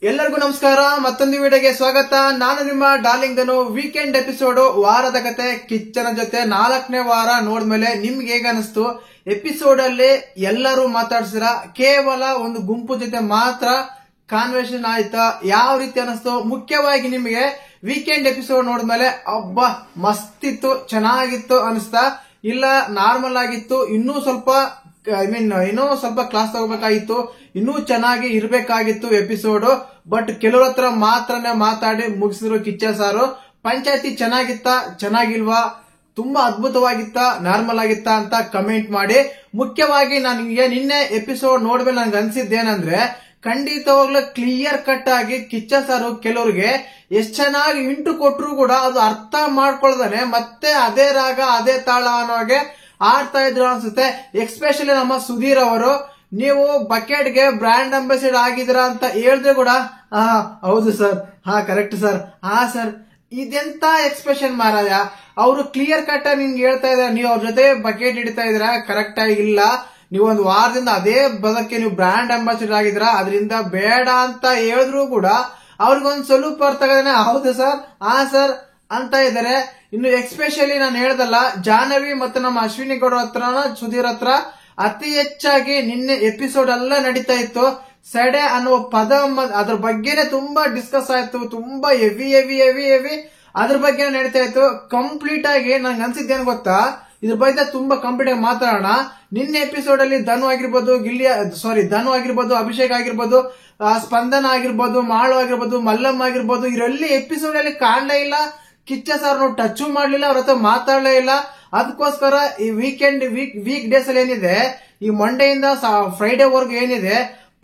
ಎಲ್ಲರಿಗೂ ನಮಸ್ಕಾರ. ಮತ್ತೊಂದು ವಿಡಿಯೋಗೆ ಸ್ವಾಗತ. ನಾನು ನಿಮ್ಮ ಡಾರ್ಲಿಂಗ್ ಧನು. ವೀಕೆಂಡ್ ಎಪಿಸೋಡ್ ವಾರದ ಕತೆ ಕಿಚ್ಚನ ಜೊತೆ 4ನೇ ವಾರ ನೋಡ್ಮೇಲೆ ನಿಮ್ಗೆ ಹೇಗ ಅನಿಸ್ತು? ಎಪಿಸೋಡ್ ಅಲ್ಲಿ ಎಲ್ಲರೂ ಮಾತಾಡ್ಸಿರ, ಕೇವಲ ಒಂದು ಗುಂಪು ಜೊತೆ ಮಾತ್ರ ಕಾನ್ವರ್ಸೇಷನ್ ಆಯ್ತಾ? ಯಾವ ರೀತಿ ಅನಿಸ್ತು? ಮುಖ್ಯವಾಗಿ ನಿಮಗೆ ವೀಕೆಂಡ್ ಎಪಿಸೋಡ್ ನೋಡ್ಮೇಲೆ ಅಬ್ಬಾ ಮಸ್ತಿತ್ತು, ಚೆನ್ನಾಗಿತ್ತು ಅನಿಸ್ತಾ? ಇಲ್ಲ ನಾರ್ಮಲ್ ಆಗಿತ್ತು, ಇನ್ನೂ ಸ್ವಲ್ಪ ಇನ್ನೂ ಸ್ವಲ್ಪ ಕ್ಲಾಸ್ ತಗೋಬೇಕಾಗಿತ್ತು, ಇನ್ನೂ ಚೆನ್ನಾಗಿ ಇರ್ಬೇಕಾಗಿತ್ತು ಎಪಿಸೋಡ್. ಬಟ್ ಕೆಲವ್ರ ಹತ್ರ ಮಾತ್ರನೇ ಮಾತಾಡಿ ಮುಗಿಸಿದ್ರು ಕಿಚ್ಚ ಸಾರು. ಪಂಚಾಯತಿ ಚೆನ್ನಾಗಿತ್ತಾ, ಚೆನ್ನಾಗಿಲ್ವಾ, ತುಂಬಾ ಅದ್ಭುತವಾಗಿತ್ತಾ, ನಾರ್ಮಲ್ ಆಗಿತ್ತಾ ಅಂತ ಕಮೆಂಟ್ ಮಾಡಿ. ಮುಖ್ಯವಾಗಿ ನನಗೆ ನಿನ್ನೆ ಎಪಿಸೋಡ್ ನೋಡ್ಮೇಲೆ ನನ್ಗೆ ಅನ್ಸಿದ್ದೇನಂದ್ರೆ, ಖಂಡಿತವಾಗ್ಲೂ ಕ್ಲಿಯರ್ ಕಟ್ ಆಗಿ ಕಿಚ್ಚ ಸಾರು ಕೆಲವ್ರಿಗೆ ಎಷ್ಟ್ ಚೆನ್ನಾಗಿ ಇಂಟು ಕೊಟ್ರು ಕೂಡ ಅದು ಅರ್ಥ ಮಾಡ್ಕೊಳ್ದಾನೆ ಮತ್ತೆ ಅದೇ ರಾಗ ಅದೇ ತಾಳ ಅನ್ನೋಗೆ ಆಡ್ತಾ ಇದ್ರು ಅನ್ಸುತ್ತೆ. ಎಕ್ಸ್ಪೆಷಲಿ ನಮ್ಮ ಸುಧೀರ್ ಅವರು, ನೀವು ಬಕೆಟ್ಗೆ ಬ್ರ್ಯಾಂಡ್ ಅಂಬಾಸಿಡರ್ ಆಗಿದ್ದೀರಾ ಅಂತ ಹೇಳಿದ್ರೆ ಕೂಡ ಹೌದು ಸರ್, ಕರೆಕ್ಟ್ ಸರ್, ಸರ್, ಇದೆಂತ ಎಕ್ಸ್ಪ್ರೆಷನ್ ಮಾರಾಯ. ಅವರು ಕ್ಲಿಯರ್ ಕಟ್ ಆಗಿ ನಿಮ್ಗೆ ಹೇಳ್ತಾ ಇದಾರೆ, ನೀವು ಅವ್ರ ಜೊತೆ ಬಕೆಟ್ ಹಿಡಿತಾ ಇದೀರಾ, ಕರೆಕ್ಟ್ ಆಗಿ ಇಲ್ಲ, ನೀವು ಒಂದು ವಾರದಿಂದ ಅದೇ ಬದಕ್ಕೆ ನೀವು ಬ್ರ್ಯಾಂಡ್ ಅಂಬಾಸಿಡರ್ ಆಗಿದ್ದೀರಾ, ಅದರಿಂದ ಬೇಡ ಅಂತ ಹೇಳಿದ್ರು ಕೂಡ ಅವ್ರಿಗೊಂದು ಸ್ವಲ್ಪ ಅರ್ಥ ಆಗದೇನೆ ಹೌದು ಸರ್, ಸರ್ ಅಂತ ಇದಾರೆ. ಇನ್ನು ಎಕ್ಸ್ಪೆಷಲಿ ನಾನು ಹೇಳ್ದಲ್ಲ, ಜಾಹ್ನವಿ ಮತ್ತು ನಮ್ಮ ಅಶ್ವಿನಿ ಗೌಡ ಹತ್ರ, ಸುಧೀರ್ ಹತ್ರ ಅತಿ ಹೆಚ್ಚಾಗಿ ನಿನ್ನೆ ಎಪಿಸೋಡ್ ಎಲ್ಲ ನಡೀತಾ ಇತ್ತು. ಸೆಡೆ ಅನ್ನುವ ಪದ, ಅದ್ರ ಬಗ್ಗೆನೆ ತುಂಬಾ ಡಿಸ್ಕಸ್ ಆಯ್ತು, ತುಂಬಾ ಹೆವಿ ಹೆವಿ ಹೆವಿ ಹೆವಿ ಅದ್ರ ಬಗ್ಗೆ ನಡೀತಾ ಇತ್ತು. ಕಂಪ್ಲೀಟ್ ಆಗಿ ನಂಗೆ ಅನ್ಸಿದ್ದೇನು ಗೊತ್ತಾ, ಇದ್ರ ಬಗ್ಗೆ ತುಂಬಾ ಕಂಪ್ಲೀಟ್ ಆಗಿ ಮಾತಾಡೋಣ. ನಿನ್ನೆ ಎಪಿಸೋಡ್ ಅಲ್ಲಿ ಧನು ಆಗಿರ್ಬೋದು, ಧನು ಆಗಿರ್ಬೋದು, ಅಭಿಷೇಕ್ ಆಗಿರ್ಬೋದು, ಸ್ಪಂದನ ಆಗಿರ್ಬೋದು, ಮಾಳು ಆಗಿರ್ಬೋದು, ಮಲ್ಲಮ್ಮ ಆಗಿರ್ಬೋದು, ಇವರೆಲ್ಲಿ ಎಪಿಸೋಡ್ ಅಲ್ಲಿ ಕಾಣಲೇ ಇಲ್ಲ. ಕಿಚ್ಚ ಸಾರ್ ಟಚ್ ಮಾಡ್ಲಿಲ್ಲ, ಅವ್ರ ಹತ್ರ ಮಾತಾಡಲೇ ಇಲ್ಲ. ಅದಕ್ಕೋಸ್ಕರ ಈ ವೀಕ್ ಡೇಸ್ ಅಲ್ಲಿ ಏನಿದೆ, ಈ ಮಂಡೆಯಿಂದ ಫ್ರೈಡೆ ವರ್ಗು ಏನಿದೆ,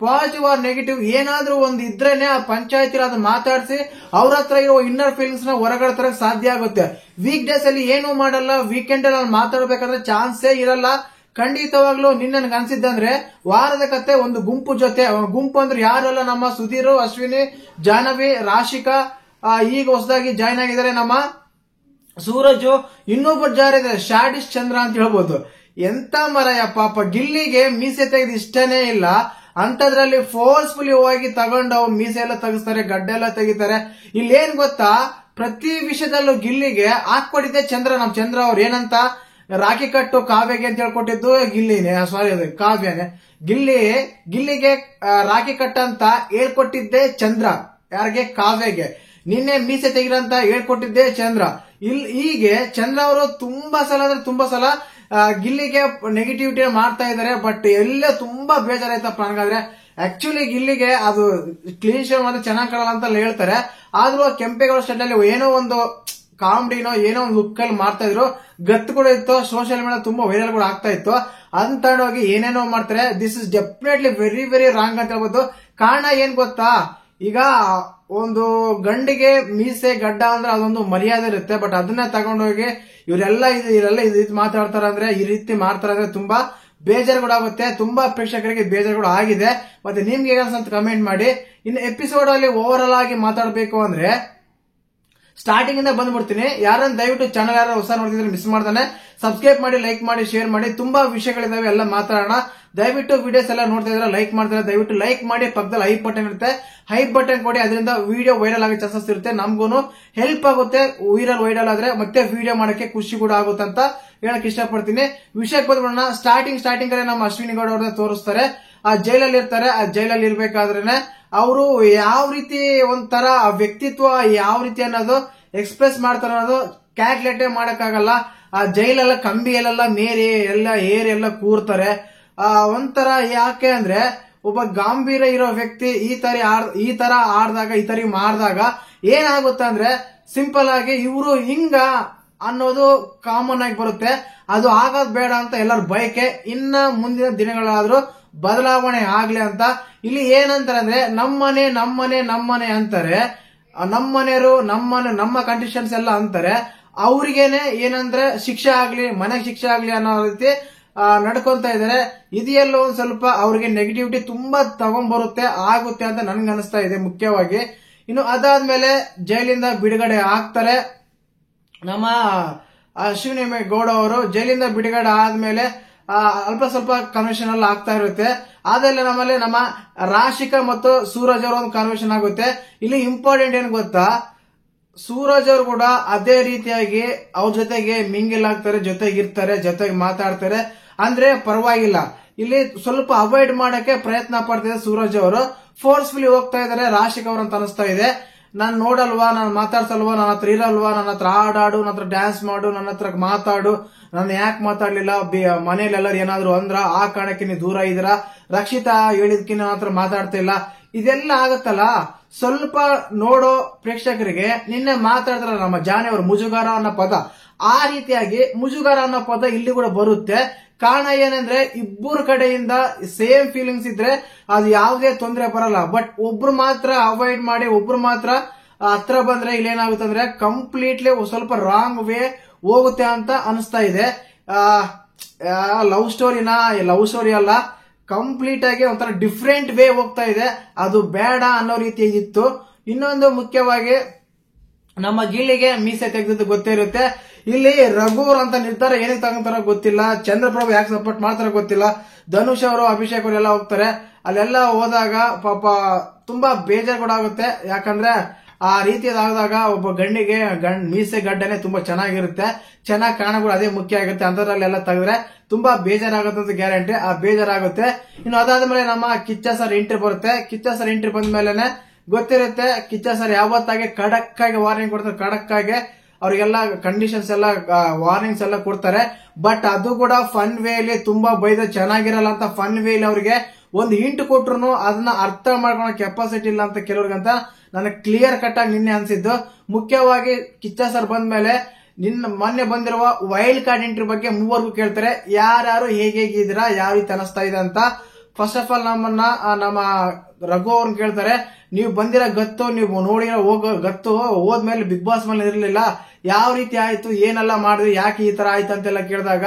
ಪಾಸಿಟಿವ್ ಆರ್ ನೆಗೆಟಿವ್ ಏನಾದ್ರೂ ಒಂದು ಇದ್ರೇನೆ ಆ ಪಂಚಾಯತಿ ಅದನ್ನ ಮಾತಾಡಿಸಿ ಅವ್ರ ಹತ್ರ ಇರೋ ಇನ್ನರ್ ಫೀಲಿಂಗ್ಸ್ ನ ಹೊರಗಡೆ ತರಕ್ ಸಾಧ್ಯ ಆಗುತ್ತೆ. ವೀಕ್ ಡೇಸ್ ಅಲ್ಲಿ ಏನೂ ಮಾಡಲ್ಲ, ವೀಕೆಂಡ್ ಅಲ್ಲಿ ಮಾತಾಡ್ಬೇಕಾದ್ರೆ ಚಾನ್ಸೇ ಇರಲ್ಲ. ಖಂಡಿತವಾಗ್ಲೂ ನಿನ್ನೆ ನನಗೆ ಅನ್ಸಿದ್ದಂದ್ರೆ, ವಾರದ ಕತೆ ಒಂದು ಗುಂಪು ಜೊತೆ, ಗುಂಪು ಅಂದ್ರೆ ಯಾರಲ್ಲ, ನಮ್ಮ ಸುಧೀರ್, ಅಶ್ವಿನಿ, ಜಾಹ್ನವಿ, ರಾಶಿಕಾ, ಈಗ ಹೊಸದಾಗಿ ಜಾಯ್ನ್ ಆಗಿದ್ದಾರೆ ನಮ್ಮ ಸೂರಜ್, ಇನ್ನೊಬ್ಬರು ಜಾರಿದ್ದಾರೆ ಶಾಡಿಶ್ ಚಂದ್ರ ಅಂತ ಹೇಳ್ಬೋದು. ಎಂತ ಮರಯ ಪಾಪ, ಗಿಲ್ಲಿಗೆ ಮೀಸೆ ತೆಗೆದು ಇಷ್ಟನೇ ಇಲ್ಲ, ಅಂತದ್ರಲ್ಲಿ ಫೋರ್ಸ್ಫುಲಿ ಹೋಗಿ ತಗೊಂಡು ಅವ್ರು ಮೀಸೆ ಎಲ್ಲ ತೆಗಿಸ್ತಾರೆ, ಗಡ್ಡೆ ಎಲ್ಲ ತೆಗಿತಾರೆ. ಇಲ್ಲೇನ್ ಗೊತ್ತಾ, ಪ್ರತಿ ವಿಷಯದಲ್ಲೂ ಗಿಲ್ಲಿಗೆ ಹಾಕೊಟ್ಟಿದ್ದೆ ಚಂದ್ರ. ನಮ್ ಚಂದ್ರ ಅವ್ರು ಏನಂತ ರಾಖಿ ಕಟ್ಟು ಕಾವ್ಯಗೆ ಅಂತ ಹೇಳ್ಕೊಟ್ಟಿದ್ದು ಗಿಲ್ಲಿನೇ, ಸಾರಿ ಅದು ಕಾವ್ಯನೇ. ಗಿಲ್ಲಿಗೆ ರಾಖಿ ಕಟ್ಟ ಅಂತ ಹೇಳ್ಕೊಟ್ಟಿದ್ದೆ ಚಂದ್ರ. ಯಾರಿಗೆ? ಕಾವ್ಯಗೆ. ನಿನ್ನೆ ಮೀಸೆ ತೆಗಿರಂತ ಹೇಳ್ಕೊಟ್ಟಿದ್ದೆ ಚಂದ್ರ. ಹೀಗೆ ಚಂದ್ರ ಅವರು ತುಂಬಾ ಸಲ ಗಿಲ್ಲಿಗೆ ನೆಗೆಟಿವಿಟಿ ಮಾಡ್ತಾ ಇದಾರೆ. ಬಟ್ ಎಲ್ಲ ತುಂಬಾ ಬೇಜಾರಾಯ್ತಪ್ಪ ನನಗಾದ್ರೆ. ಆಕ್ಚುಲಿ ಗಿಲ್ಲಿಗೆ ಅದು ಕ್ಲೀನ್ ಶೇವ್ ಮತ್ತೆ ಚೆನ್ನಾಗಿ ಕಾಣಲ್ಲ ಅಂತ ಹೇಳ್ತಾರೆ. ಆದ್ರೂ ಕೆಂಪೇಗೌಡ ಸ್ಟೈಲ್ ಅಲ್ಲಿ ಏನೋ ಒಂದು ಕಾಮಿಡಿನೋ ಏನೋ ಒಂದು ಲುಕ್ ಅಲ್ಲಿ ಮಾಡ್ತಾ ಇದ್ರು, ಗತ್ತು ಕೂಡ ಇತ್ತು, ಸೋಷಿಯಲ್ ಮೀಡಿಯಾ ತುಂಬಾ ವೈರಲ್ ಕೂಡ ಆಗ್ತಾ ಇತ್ತು. ಅದನ್ನ ತಗೊಂಡೋಗಿ ಏನೇನೋ ಮಾಡ್ತಾರೆ. This is definitely very very wrong ಅಂತ ಹೇಳ್ಬೋದು. ಕಾರಣ ಏನ್ ಗೊತ್ತಾ, ಈಗ ಒಂದು ಗಂಡಿಗೆ ಮೀಸೆ ಗಡ್ಡ ಅಂದ್ರೆ ಅದೊಂದು ಮರ್ಯಾದೆ ಇರುತ್ತೆ. ಬಟ್ ಅದನ್ನ ತಗೊಂಡೋಗಿ ಇವರೆಲ್ಲ ಇದು ಮಾತಾಡ್ತಾರ ಅಂದ್ರೆ, ಈ ರೀತಿ ಮಾಡ್ತಾರ ಅಂದ್ರೆ ತುಂಬಾ ಬೇಜಾರು ಕೂಡ ಆಗುತ್ತೆ. ತುಂಬಾ ಪ್ರೇಕ್ಷಕರಿಗೆ ಬೇಜಾರು ಕೂಡ ಆಗಿದೆ. ಮತ್ತೆ ನಿಮ್ಗೆ ಹೇಗೆ ಅನ್ಸುತ್ತೆ ಕಮೆಂಟ್ ಮಾಡಿ. ಇನ್ನು ಎಪಿಸೋಡ್ ಅಲ್ಲಿ ಓವರ್ ಆಲ್ ಆಗಿ ಮಾತಾಡ್ಬೇಕು ಅಂದ್ರೆ, ಸ್ಟಾರ್ಟಿಂಗ್ ಇಂದ ಬಂದ್ಬಿಡ್ತೀನಿ. ಯಾರನ್ನ ದಯವಿಟ್ಟು ಚಾನಲ್ ಯಾರು ಹೊಸ ನೋಡ್ತಿದ್ರೆ ಮಿಸ್ ಮಾಡ್ತಾನೆ, ಸಬ್ಸ್ಕ್ರೈಬ್ ಮಾಡಿ, ಲೈಕ್ ಮಾಡಿ, ಶೇರ್ ಮಾಡಿ. ತುಂಬಾ ವಿಷಯಗಳಿದಾವೆ, ಎಲ್ಲ ಮಾತಾಡೋಣ. ದಯವಿಟ್ಟು ವಿಡಿಯೋಸ್ ಎಲ್ಲ ನೋಡ್ತಾ ಇದ್ರೆ ಲೈಕ್ ಮಾಡ್ತಾರೆ, ದಯವಿಟ್ಟು ಲೈಕ್ ಮಾಡಿ. ಪಕ್ಕದಲ್ಲಿ ಹೈಪ್ ಬಟನ್ ಇರುತ್ತೆ, ಹೈಪ್ ಬಟನ್ ಕೊಡಿ. ಅದರಿಂದ ವಿಡಿಯೋ ವೈರಲ್ ಆಗೋ ಚಾನ್ಸಸ್ ಇರುತ್ತೆ, ನಮ್ಗೂನು ಹೆಲ್ಪ್ ಆಗುತ್ತೆ. ವೈರಲ್ ಆದ್ರೆ ಮತ್ತೆ ವಿಡಿಯೋ ಮಾಡಕ್ಕೆ ಖುಷಿ ಕೂಡ ಆಗುತ್ತೆ ಅಂತ ಹೇಳಕ್ ಇಷ್ಟಪಡ್ತೀನಿ. ವಿಷಯಕ್ಕೆ ಬಂದ್ಬಿಡೋಣ. ಸ್ಟಾರ್ಟಿಂಗ್ ಅಲ್ಲಿ ನಮ್ಮ ಅಶ್ವಿನಿ ಗೌಡ ಅವ್ರನ್ನ ತೋರಿಸ್ತಾರೆ. ಆ ಜೈಲಲ್ಲಿ ಇರ್ತಾರೆ. ಆ ಜೈಲಲ್ಲಿ ಇರ್ಬೇಕಾದ್ರೇನೆ ಅವರು ಯಾವ ರೀತಿ ಒಂಥರ ವ್ಯಕ್ತಿತ್ವ ಯಾವ ರೀತಿ ಅನ್ನೋದು ಎಕ್ಸ್ಪ್ರೆಸ್ ಮಾಡ್ತಾರೆ ಅನ್ನೋದು ಕ್ಯಾಲ್ಕುಲೇಟೇ ಮಾಡಕ್ಕಾಗಲ್ಲ. ಆ ಜೈಲೆಲ್ಲ ಕಂಬಿಯಲ್ಲೆಲ್ಲ ಮೇರಿ ಎಲ್ಲ ಏರಿ ಎಲ್ಲ ಕೂರ್ತಾರೆ. ಒಂಥರ ಯಾಕೆ ಅಂದ್ರೆ, ಒಬ್ಬ ಗಾಂಭೀರ್ಯ ಇರೋ ವ್ಯಕ್ತಿ ಈ ತರ ಮಾಡಿದಾಗ ಏನಾಗುತ್ತೆ ಅಂದ್ರೆ, ಸಿಂಪಲ್ ಆಗಿ ಇವರು ಹಿಂಗ ಅನ್ನೋದು ಕಾಮನ್ ಆಗಿ ಬರುತ್ತೆ. ಅದು ಆಗೋದ್ ಬೇಡ ಅಂತ ಎಲ್ಲರ ಬಯಕೆ. ಇನ್ನ ಮುಂದಿನ ದಿನಗಳಾದ್ರೂ ಬದಲಾವಣೆ ಆಗ್ಲಿ ಅಂತ. ಇಲ್ಲಿ ಏನಂತಾರೆ ಅಂದ್ರೆ, ನಮ್ಮನೆ ಅಂತಾರೆ, ನಮ್ಮನೆಯವರು ನಮ್ಮ ಕಂಡೀಷನ್ಸ್ ಎಲ್ಲ ಅಂತಾರೆ. ಅವ್ರಿಗೇನೆ ಏನಂದ್ರೆ ಶಿಕ್ಷೆ ಆಗ್ಲಿ, ಮನೆಗೆ ಶಿಕ್ಷೆ ಆಗ್ಲಿ ಅನ್ನೋ ರೀತಿ ನಡ್ಕೊಂತ ಇದಾರೆ. ಇದೆಲ್ಲೋ ಒಂದ್ ಸ್ವಲ್ಪ ಅವ್ರಿಗೆ ನೆಗೆಟಿವಿಟಿ ತುಂಬಾ ತಗೊಂಡ್ಬರುತ್ತೆ, ಆಗುತ್ತೆ ಅಂತ ನನ್ಗೆ ಅನಿಸ್ತಾ ಇದೆ ಮುಖ್ಯವಾಗಿ. ಇನ್ನು ಅದಾದ್ಮೇಲೆ ಜೈಲಿಂದ ಬಿಡುಗಡೆ ಆಗ್ತಾರೆ ನಮ್ಮ ಅಶ್ವಿನಿ ಗೌಡ ಅವರು. ಜೈಲಿಂದ ಬಿಡುಗಡೆ ಆದ್ಮೇಲೆ ಅಲ್ಪ ಸ್ವಲ್ಪ ಕನ್ವೆನ್ಷನ್ ಎಲ್ಲ ಆಗ್ತಾ ಇರುತ್ತೆ. ಆದ್ರೆ ನಮ್ಮಲ್ಲಿ ನಮ್ಮ ರಾಶಿಕಾ ಮತ್ತು ಸೂರಜ್ ಅವರ ಒಂದು ಕನ್ವೆನ್ಷನ್ ಆಗುತ್ತೆ. ಇಲ್ಲಿ ಇಂಪಾರ್ಟೆಂಟ್ ಏನ್ ಗೊತ್ತಾ, ಸೂರಜ್ ಅವರು ಕೂಡ ಅದೇ ರೀತಿಯಾಗಿ ಅವ್ರ ಜೊತೆಗೆ ಮಿಂಗಿಲ್ ಆಗ್ತಾರೆ, ಜೊತೆಗಿರ್ತಾರೆ, ಜೊತೆಗೆ ಮಾತಾಡ್ತಾರೆ, ಅಂದ್ರೆ ಪರವಾಗಿಲ್ಲ. ಇಲ್ಲಿ ಸ್ವಲ್ಪ ಅವಾಯ್ಡ್ ಮಾಡಕ್ಕೆ ಪ್ರಯತ್ನ ಪಡ್ತಿದ್ದಾರೆ ಸೂರಜ್ ಅವರು. ಫೋರ್ಸ್ಫುಲಿ ಹೋಗ್ತಾ ಇದಾರೆ ರಾಶಿಕಾ ಅವರು ಅಂತ ಅನಿಸ್ತಾ ಇದೆ. ನಾನ್ ನೋಡಲ್ವಾ, ನಾನು ಮಾತಾಡ್ಸಲ್ವಾ, ನನ್ನ ಹತ್ರ ಇರಲ್ವಾ, ನನ್ನ ಹತ್ರ ಹಾಡಾಡು, ನನ್ನ ಹತ್ರ ಡ್ಯಾನ್ಸ್ ಮಾಡು, ನನ್ನ ಹತ್ರ ಮಾತಾಡು, ನಾನು ಯಾಕೆ ಮಾತಾಡ್ಲಿಲ್ಲ, ಮನೇಲಿ ಎಲ್ಲರೂ ಏನಾದ್ರು ಅಂದ್ರ ಆ ಕಾರಣಕ್ಕೆ ನೀವು ದೂರ ಇದ್ದೀರಾ, ರಕ್ಷಿತಾ ಹೇಳಿದ್ಕಿ ನನ್ನ ಹತ್ರ ಮಾತಾಡ್ತಾ ಇಲ್ಲ, ಇದೆಲ್ಲ ಆಗತ್ತಲ್ಲ. ಸ್ವಲ್ಪ ನೋಡೋ ಪ್ರೇಕ್ಷಕರಿಗೆ ನಿನ್ನೆ ಮಾತಾಡಿದ್ರ ನಮ್ಮ ಜಾನಿ ಅವರು ಮುಜುಗಾರ ಅನ್ನೋ ಪದ, ಆ ರೀತಿಯಾಗಿ ಮುಜುಗಾರ ಅನ್ನೋ ಪದ ಇಲ್ಲಿ ಕೂಡ ಬರುತ್ತೆ. ಕಾರಣ ಏನಂದ್ರೆ ಇಬ್ಬರು ಕಡೆಯಿಂದ ಸೇಮ್ ಫೀಲಿಂಗ್ಸ್ ಇದ್ರೆ ಅದು ಯಾವುದೇ ತೊಂದರೆ ಬರಲ್ಲ. ಬಟ್ ಒಬ್ರು ಮಾತ್ರ ಅವಾಯ್ಡ್ ಮಾಡಿ ಒಬ್ರು ಮಾತ್ರ ಹತ್ರ ಬಂದ್ರೆ ಇಲ್ಲೇನಾಗುತ್ತೆ ಅಂದ್ರೆ ಕಂಪ್ಲೀಟ್ಲಿ ಸ್ವಲ್ಪ ರಾಂಗ್ ವೇ ಹೋಗುತ್ತೆ ಅಂತ ಅನಿಸ್ತಾ ಇದೆ. ಲವ್ ಸ್ಟೋರಿ ಅಲ್ಲ, ಕಂಪ್ಲೀಟ್ ಆಗಿ ಒಂಥರ ಡಿಫ್ರೆಂಟ್ ವೇ ಹೋಗ್ತಾ ಇದೆ. ಅದು ಬೇಡ ಅನ್ನೋ ರೀತಿಯಾಗಿತ್ತು. ಇನ್ನೊಂದು ಮುಖ್ಯವಾಗಿ ನಮ್ಮ ಗಿಲ್ಲಿಗೆ ಮೀಸೆ ತೆಗೆದದ್ದು ಗೊತ್ತೇ ಇರುತ್ತೆ. ಇಲ್ಲಿ ರಘುವರ್ ಅಂತ ನಿರ್ಧಾರ ಏನಕ್ಕೆ ತಗೊಂತಾರ ಗೊತ್ತಿಲ್ಲ, ಚಂದ್ರಪ್ರಭು ಯಾಕೆ ಸಪೋರ್ಟ್ ಮಾಡ್ತಾರ ಗೊತ್ತಿಲ್ಲ, ಧನುಷ್ ಅವರು ಅಭಿಷೇಕ್ ಅವರು ಎಲ್ಲ ಹೋಗ್ತಾರೆ. ಅಲ್ಲೆಲ್ಲ ಹೋದಾಗ ಪಾಪ ತುಂಬಾ ಬೇಜಾರು ಕೂಡ ಆಗುತ್ತೆ. ಯಾಕಂದ್ರೆ ಆ ರೀತಿಯಾದಾಗ ಒಬ್ಬ ಗಂಡಿಗೆ ಮೀಸೆ ಗಡ್ಡನೆ ತುಂಬಾ ಚೆನ್ನಾಗಿರುತ್ತೆ, ಚೆನ್ನಾಗಿ ಕಾಣಗಳು ಅದೇ ಮುಖ್ಯ ಆಗುತ್ತೆ. ಅಂತದ್ರಲ್ಲೆಲ್ಲ ತೆಗೆದ್ರೆ ತುಂಬಾ ಬೇಜಾರಾಗುತ್ತೆ ಅಂತ ಗ್ಯಾರಂಟಿ. ಆ ಬೇಜಾರಾಗುತ್ತೆ. ಇನ್ನು ಅದಾದ್ಮೇಲೆ ನಮ್ಮ ಕಿಚ್ಚ ಸರ್ ಎಂಟ್ರಿ ಬರುತ್ತೆ. ಕಿಚ್ಚ ಸರ್ ಎಂಟ್ರಿ ಬಂದ ಮೇಲೆನೆ ಗೊತ್ತಿರುತ್ತೆ ಕಿಚ್ಚ ಸರ್ ಯಾವತ್ತಾಗೆ ಖಡಕ್ ಆಗಿ ವಾರ್ನಿಂಗ್ ಕೊಡ್ತಾರೆ, ಖಡಕ್ ಆಗಿ ಅವ್ರಿಗೆಲ್ಲ ಕಂಡೀಷನ್ಸ್ ಎಲ್ಲ ವಾರ್ನಿಂಗ್ಸ್ ಎಲ್ಲ ಕೊಡ್ತಾರೆ. ಬಟ್ ಅದು ಕೂಡ ಫನ್ ವೇಲಿ ತುಂಬಾ ಬೈದ ಚೆನ್ನಾಗಿರಲ್ಲ ಅಂತ ಫನ್ ವೇಲಿ ಅವ್ರಿಗೆ ಒಂದು ಹಿಂಟ್ ಕೊಟ್ರು ಅದನ್ನ ಅರ್ಥ ಮಾಡ್ಕೊಳ್ಳೋ ಕೆಪಾಸಿಟಿ ಇಲ್ಲ ಅಂತ ಕೆಲವ್ರಿಗಂತ ನನಗೆ ಕ್ಲಿಯರ್ ಕಟ್ ಆಗಿ ನಿನ್ನೆ ಅನ್ಸಿದ್ದು. ಮುಖ್ಯವಾಗಿ ಕಿಚ್ಚ ಸರ್ ಬಂದ ಮೇಲೆ ಮೊನ್ನೆ ಬಂದಿರುವ ವೈಲ್ಡ್ ಕಾರ್ಡ್ ಎಂಟ್ರಿ ಬಗ್ಗೆ ಮೂವರೆಗೂ ಕೇಳ್ತಾರೆ, ಯಾರ್ಯಾರು ಹೇಗಿದ್ದೀರಾ, ಯಾವ ರೀತಿ ಅನಿಸ್ತಾ ಇದೆ ಅಂತ. ಫಸ್ಟ್ ಆಫ್ ಆಲ್ ನಮ್ಮ ರಘು ಅವ್ರನ್ನ ಕೇಳ್ತಾರೆ, ನೀವು ಬಂದಿರೋ ಗತ್ತು, ನೀವು ನೋಡಿರೋ ಹೋಗೋ ಗತ್ತು ಹೋದ್ಮೇಲೆ ಬಿಗ್ ಬಾಸ್ ಮೇಲೆ ಇರಲಿಲ್ಲ, ಯಾವ ರೀತಿ ಆಯ್ತು, ಏನೆಲ್ಲ ಮಾಡಿದ್ವಿ, ಯಾಕೆ ಈ ತರ ಆಯ್ತು ಅಂತೆಲ್ಲ ಕೇಳಿದಾಗ